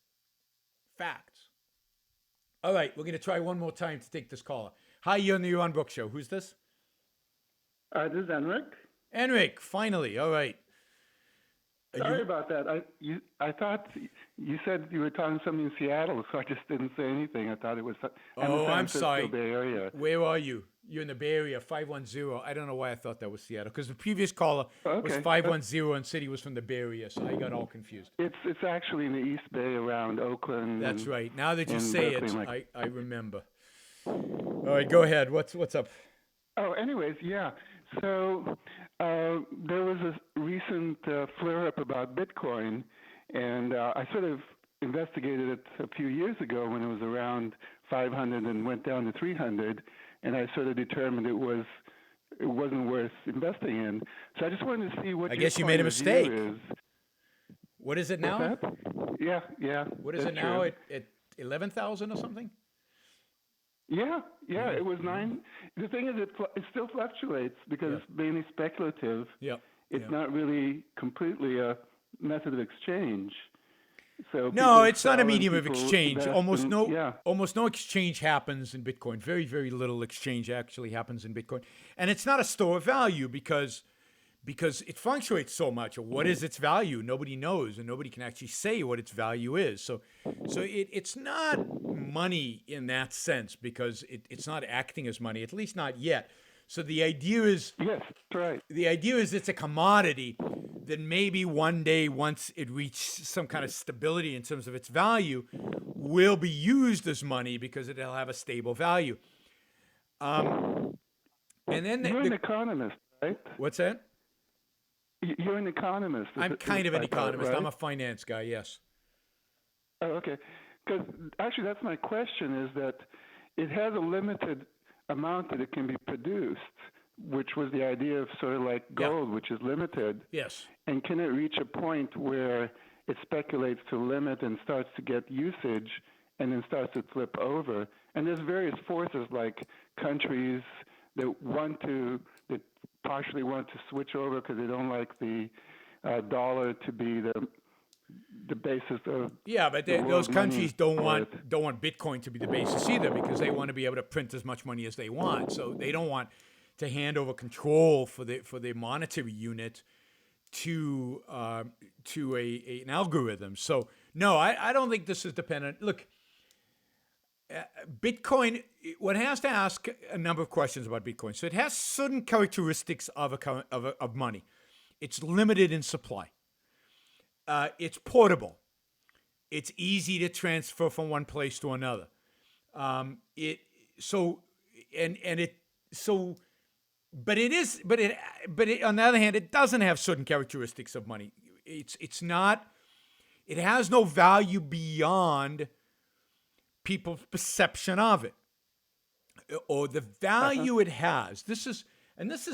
All right, we're going to try one more time to take this caller. Hi, you're on the Yaron Brook Show. Who's this? This is Enric. Enric, finally. All right. Sorry about that. I thought you said you were talking something in Seattle, so I just didn't say anything. I thought it was in the San Francisco sorry. Bay Area. Where are you? You're in the Bay Area, 510. I don't know why I thought that was Seattle, because the previous caller was 510 and said he was from the Bay Area, so I got all confused. It's actually in the East Bay around Oakland. That's right. Now that you say Berkeley, it, I remember. All right, go ahead. What's up? Oh, anyways, yeah. So there was a recent flare-up about Bitcoin, and I sort of investigated it a few years ago when it was around 500 and went down to 300, and I sort of determined it was it wasn't worth investing in. So I just wanted to see what I your guess you point made a of view mistake. is. What is it What's now? that? Yeah. What is it now at 11,000 or something? Yeah, it was 9. The thing is, it still fluctuates because it's mainly speculative. Yep. It's not really completely a method of exchange. So no, it's not a sell and medium of people exchange. invest Almost no exchange happens in Bitcoin. Very, very little exchange actually happens in Bitcoin. And it's not a store of value because it fluctuates so much. What is its value? Nobody knows, and nobody can actually say what its value is. So it's not money in that sense because it's not acting as money, at least not yet. So the idea is, yes, that's right. The idea is it's a commodity that maybe one day, once it reaches some kind of stability in terms of its value, will be used as money because it'll have a stable value. And then you're an economist, right? What's that? You're an economist. I'm kind of an economist. Right? I'm a finance guy, yes. Oh, okay. Because actually, that's my question, is that it has a limited amount that it can be produced, which was the idea of sort of like gold, which is limited. Yes. And can it reach a point where it speculates to limit and starts to get usage and then starts to flip over? And there's various forces like countries that partially want to switch over because they don't like the dollar to be the basis of but those countries don't want Bitcoin to be the basis either because they want to be able to print as much money as they want. So they don't want to hand over control for the monetary unit to an algorithm. So no, I don't think this is dependent. Look, Bitcoin, one has to ask a number of questions about Bitcoin. So it has certain characteristics of money. It's limited in supply. It's portable. It's easy to transfer from one place to another. But on the other hand, it doesn't have certain characteristics of money. It has no value beyond people's perception of it, or the value it has. This is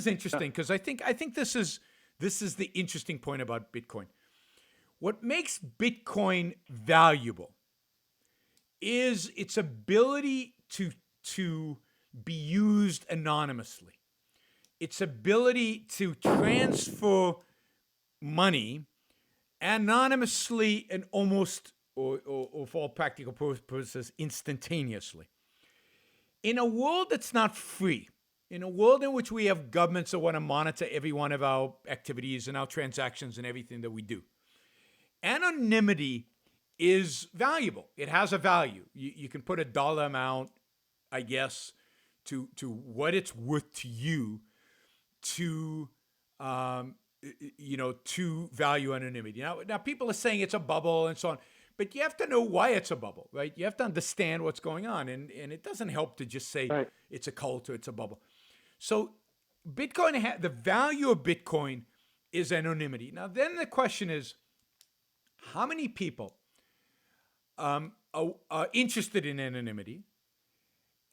interesting because I think this is the interesting point about Bitcoin. What makes Bitcoin valuable is its ability to be used anonymously. Its ability to transfer money anonymously and almost, or for all practical purposes, instantaneously. In a world that's not free, in a world in which we have governments that want to monitor every one of our activities and our transactions and everything that we do, anonymity is valuable. It has a value. You can put a dollar amount, I guess, to what it's worth to you to value anonymity. Now people are saying it's a bubble and so on, but you have to know why it's a bubble, right? You have to understand what's going on, and it doesn't help to just say it's a cult or it's a bubble. So Bitcoin, the value of Bitcoin is anonymity. Now then the question is, how many people are interested in anonymity?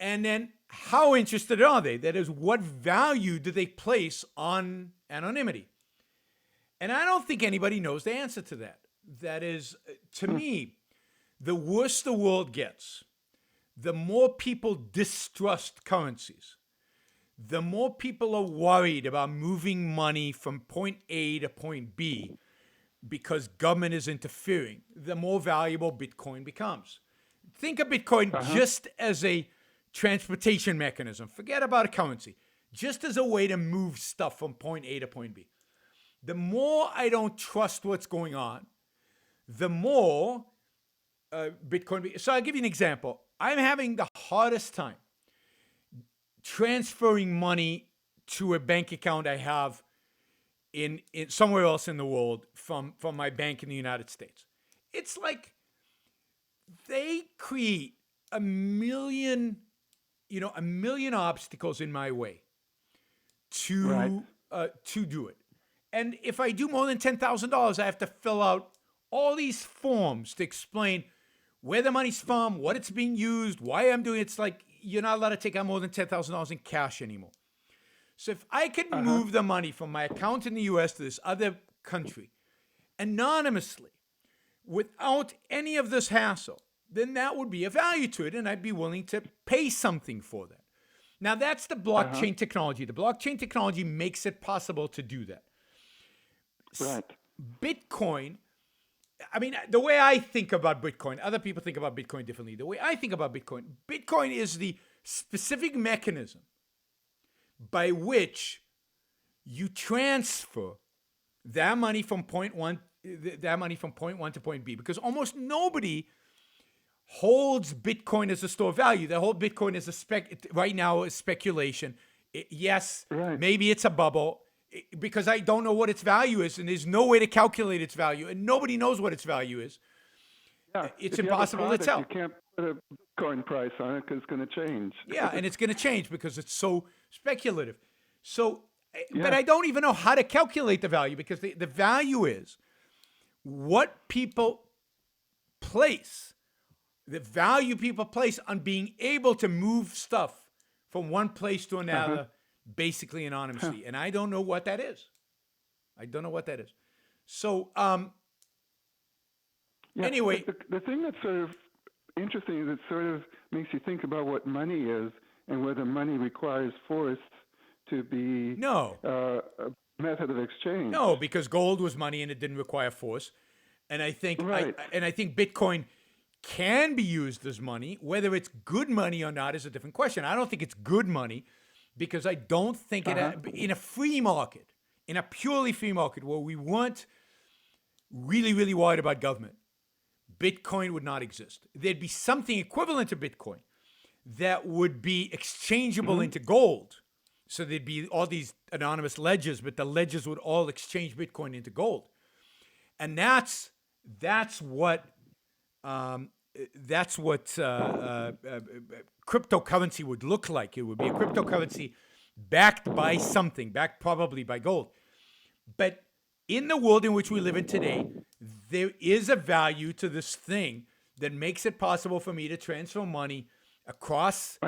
And then how interested are they? That is, what value do they place on anonymity? And I don't think anybody knows the answer to that. That is, to me, the worse the world gets, the more people distrust currencies, the more people are worried about moving money from point A to point B because government is interfering, the more valuable Bitcoin becomes. Think of Bitcoin just as a transportation mechanism. Forget about a currency. Just as a way to move stuff from point A to point B. The more I don't trust what's going on, the more Bitcoin. So I'll give you an example. I'm having the hardest time transferring money to a bank account I have in somewhere else in the world from my bank in the United States. It's like they create a million obstacles in my way to do it. And if I do more than $10,000, I have to fill out all these forms to explain where the money's from, what it's being used, why I'm doing it. It's like you're not allowed to take out more than $10,000 in cash anymore. So if I could move the money from my account in the US to this other country anonymously without any of this hassle, then that would be a value to it, and I'd be willing to pay something for that. Now, that's the blockchain technology. The blockchain technology makes it possible to do that. Right. Bitcoin, I mean, the way I think about Bitcoin, other people think about Bitcoin differently. The way I think about Bitcoin, Bitcoin is the specific mechanism by which you transfer that money from point one to point B, because almost nobody holds Bitcoin as a store of value. The whole Bitcoin is right now is speculation. Yes, maybe it's a bubble, because I don't know what its value is, and there's no way to calculate its value, and nobody knows what its value is. Yeah, it's impossible to tell. You can't put a Bitcoin price on it because it's going to change. Yeah, and it's going to change because it's so speculative. So, but I don't even know how to calculate the value, because the value is what people place, the value people place on being able to move stuff from one place to another, basically anonymously. And I don't know what that is. So, anyway. The thing that's sort of interesting is it sort of makes you think about what money is and whether money requires force to be a method of exchange. No, because gold was money and it didn't require force. And I think I think Bitcoin can be used as money. Whether it's good money or not is a different question. I don't think it's good money, because I don't think in a free market, in a purely free market where we weren't really, really worried about government, Bitcoin would not exist. There'd be something equivalent to Bitcoin that would be exchangeable into gold. So there'd be all these anonymous ledgers, but the ledgers would all exchange Bitcoin into gold. And that's what cryptocurrency would look like. It would be a cryptocurrency backed by something, backed probably by gold. But in the world in which we live in today, there is a value to this thing that makes it possible for me to transfer money across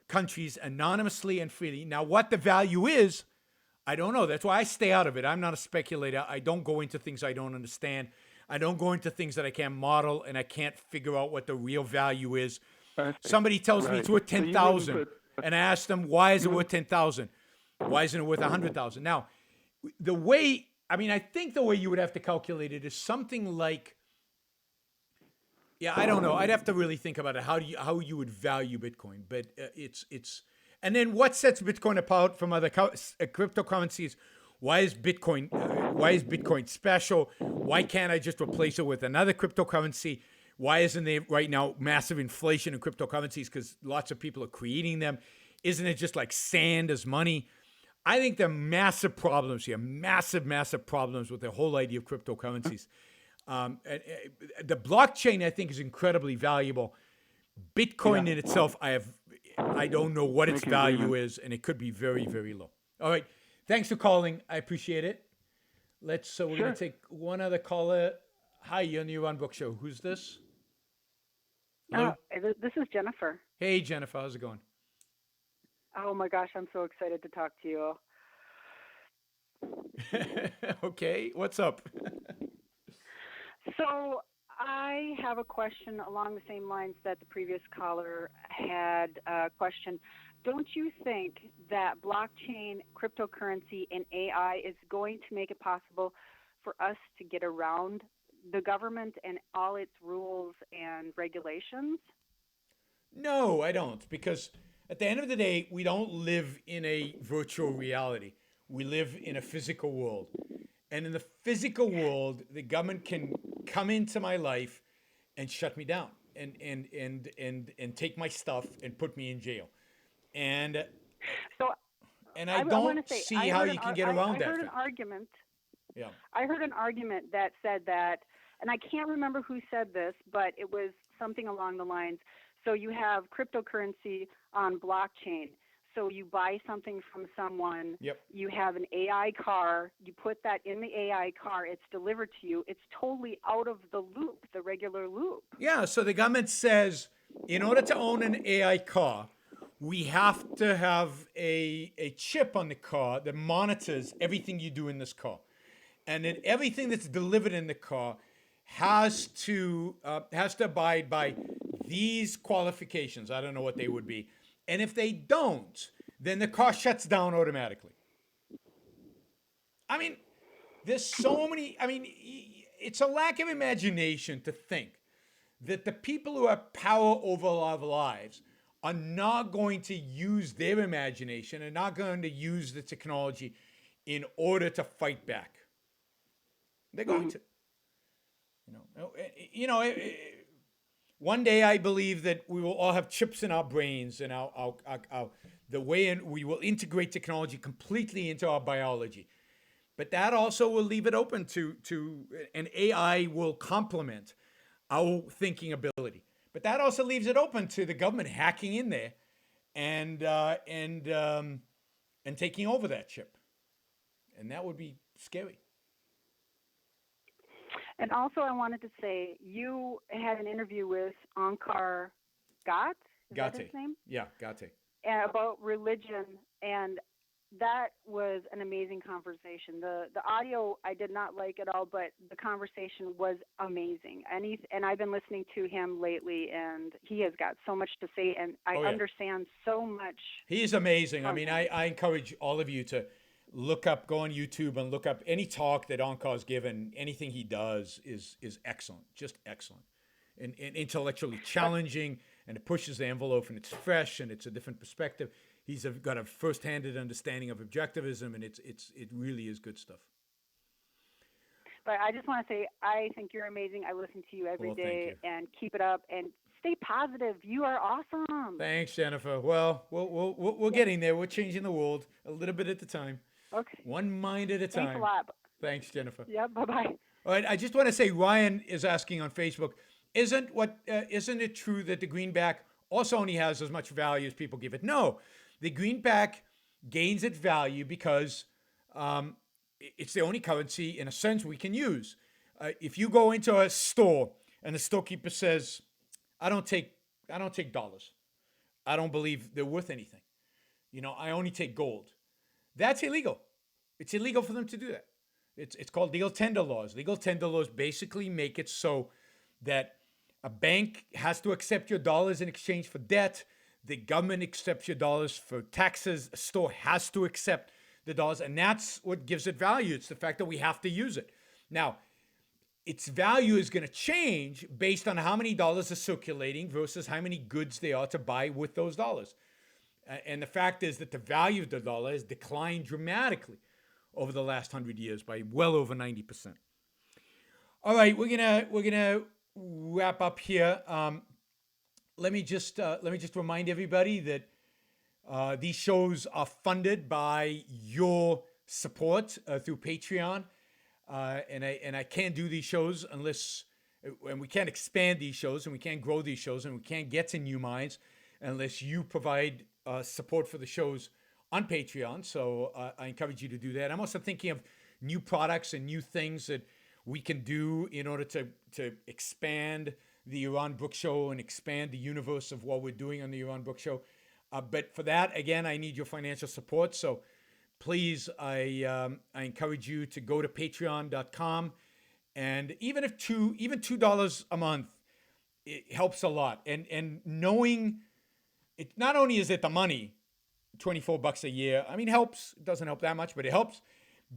countries anonymously and freely. Now, what the value is, I don't know. That's why I stay out of it. I'm not a speculator. I don't go into things I don't understand. I don't go into things that I can't model, and I can't figure out what the real value is. Somebody tells me it's worth 10,000, and I ask them, why is it worth 10,000? Why isn't it worth 100,000? Now, I think the way you would have to calculate it is something like, I don't know. I'd have to really think about it. How you would value Bitcoin, but it's and then what sets Bitcoin apart from other cryptocurrencies? Why is Bitcoin special? Why can't I just replace it with another cryptocurrency? Why isn't there right now massive inflation in cryptocurrencies? Because lots of people are creating them. Isn't it just like sand as money? I think there are massive problems here, massive problems with the whole idea of cryptocurrencies. The blockchain, I think, is incredibly valuable. Bitcoin in itself, I don't know what its value is, and it could be very, very low. All right. Thanks for calling. I appreciate it. We're going to take one other caller. Hi, you're on the Yaron Brook Show. Who's this? This is Jennifer. Hey, Jennifer. How's it going? Oh, my gosh. I'm so excited to talk to you. Okay. What's up? So I have a question along the same lines that the previous caller had a question. Don't you think that blockchain, cryptocurrency, and AI is going to make it possible for us to get around the government and all its rules and regulations? No, I don't, because at the end of the day, we don't live in a virtual reality. We live in a physical world. And in the physical world, the government can come into my life and shut me down and take my stuff and put me in jail. And I don't see how you can get around that. I heard an argument. Yeah. I heard an argument that said that, and I can't remember who said this, but it was something along the lines. So you have cryptocurrency on blockchain. So you buy something from someone, you have an AI car, you put that in the AI car, it's delivered to you. It's totally out of the loop, the regular loop. Yeah, so the government says, in order to own an AI car, we have to have a chip on the car that monitors everything you do in this car. And then everything that's delivered in the car has to abide by these qualifications. I don't know what they would be. And if they don't, then the car shuts down automatically. I mean, there's so many, I mean, it's a lack of imagination to think that the people who have power over our lives are not going to use their imagination and not going to use the technology in order to fight back. They're going to. One day I believe that we will all have chips in our brains and the way we will integrate technology completely into our biology. But that also will leave it open to and AI will complement our thinking ability. But that also leaves it open to the government hacking in there and taking over that chip. And that would be scary. And also, I wanted to say, you had an interview with Onkar Gat. Is that his name? Yeah, Gate. About religion, and that was an amazing conversation. The audio I did not like at all, but the conversation was amazing. And I've been listening to him lately, and he has got so much to say, and I understand so much. He's amazing. I mean, I encourage all of you to go on YouTube and look up any talk that Onkar's given. Anything he does is excellent, just excellent, and intellectually challenging, and it pushes the envelope, and it's fresh, and it's a different perspective. He's got a first-handed understanding of objectivism, and it really is good stuff. But I just want to say, I think you're amazing. I listen to you every day, and keep it up, and stay positive. You are awesome. Thanks, Jennifer. Well, we're getting there. We're changing the world a little bit at a time. Okay. One mind at a time. Thanks a lot. Thanks, Jennifer. Yeah, bye-bye. All right, I just want to say, Ryan is asking on Facebook, isn't it true that the greenback also only has as much value as people give it? No, the greenback gains its value because it's the only currency, in a sense, we can use. If you go into a store and the storekeeper says, I don't take dollars. I don't believe they're worth anything. I only take gold. That's illegal. It's illegal for them to do that. It's called legal tender laws. Legal tender laws basically make it so that a bank has to accept your dollars in exchange for debt. The government accepts your dollars for taxes. A store has to accept the dollars, and that's what gives it value. It's the fact that we have to use it. Now, its value is going to change based on how many dollars are circulating versus how many goods they are to buy with those dollars. And the fact is that the value of the dollar has declined dramatically over the last 100 years by well over 90%. All right, we're gonna wrap up here. Let me just remind everybody that these shows are funded by your support through Patreon, and I can't do these shows and we can't expand these shows, and we can't grow these shows, and we can't get to new minds unless you provide support for the shows on Patreon. So I encourage you to do that. I'm also thinking of new products and new things that we can do in order to expand the Yaron Brook Show and expand the universe of what we're doing on the Yaron Brook Show. But for that, again, I need your financial support. So please, I encourage you to go to patreon.com. And even $2 a month, it helps a lot. And knowing it, not only is it the money, $24 a year, I mean, helps. It doesn't help that much, but it helps.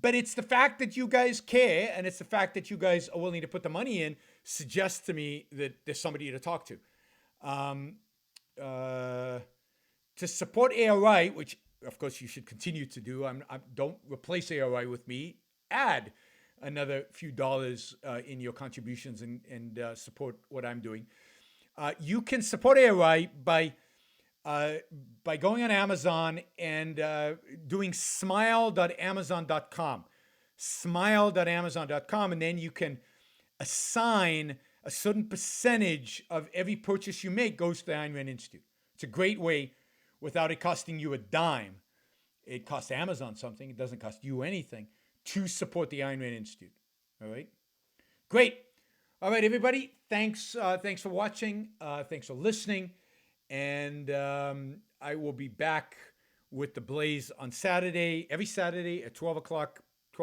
But it's the fact that you guys care, and it's the fact that you guys are willing to put the money in, suggests to me that there's somebody to talk to. To support ARI, which of course you should continue to do, don't replace ARI with me. Add another few dollars in your contributions and support what I'm doing. You can support ARI by going on Amazon and doing smile.amazon.com. Smile.amazon.com, and then you can assign a certain percentage of every purchase you make goes to the Ayn Rand Institute. It's a great way without it costing you a dime. It costs Amazon something. It doesn't cost you anything to support the Ayn Rand Institute. All right? Great. All right, everybody. Thanks for watching. Thanks for listening. And I will be back with the Blaze on Saturday, every Saturday at 12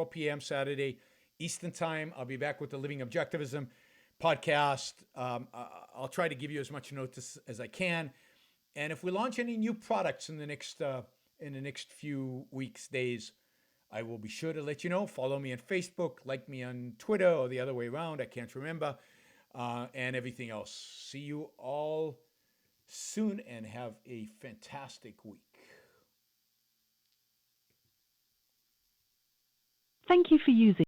p.m. Saturday, Eastern Time. I'll be back with the Living Objectivism podcast. I'll try to give you as much notice as I can. And if we launch any new products in the next few weeks, days, I will be sure to let you know. Follow me on Facebook, like me on Twitter, or the other way around. I can't remember. And everything else. See you all soon and have a fantastic week. Thank you for using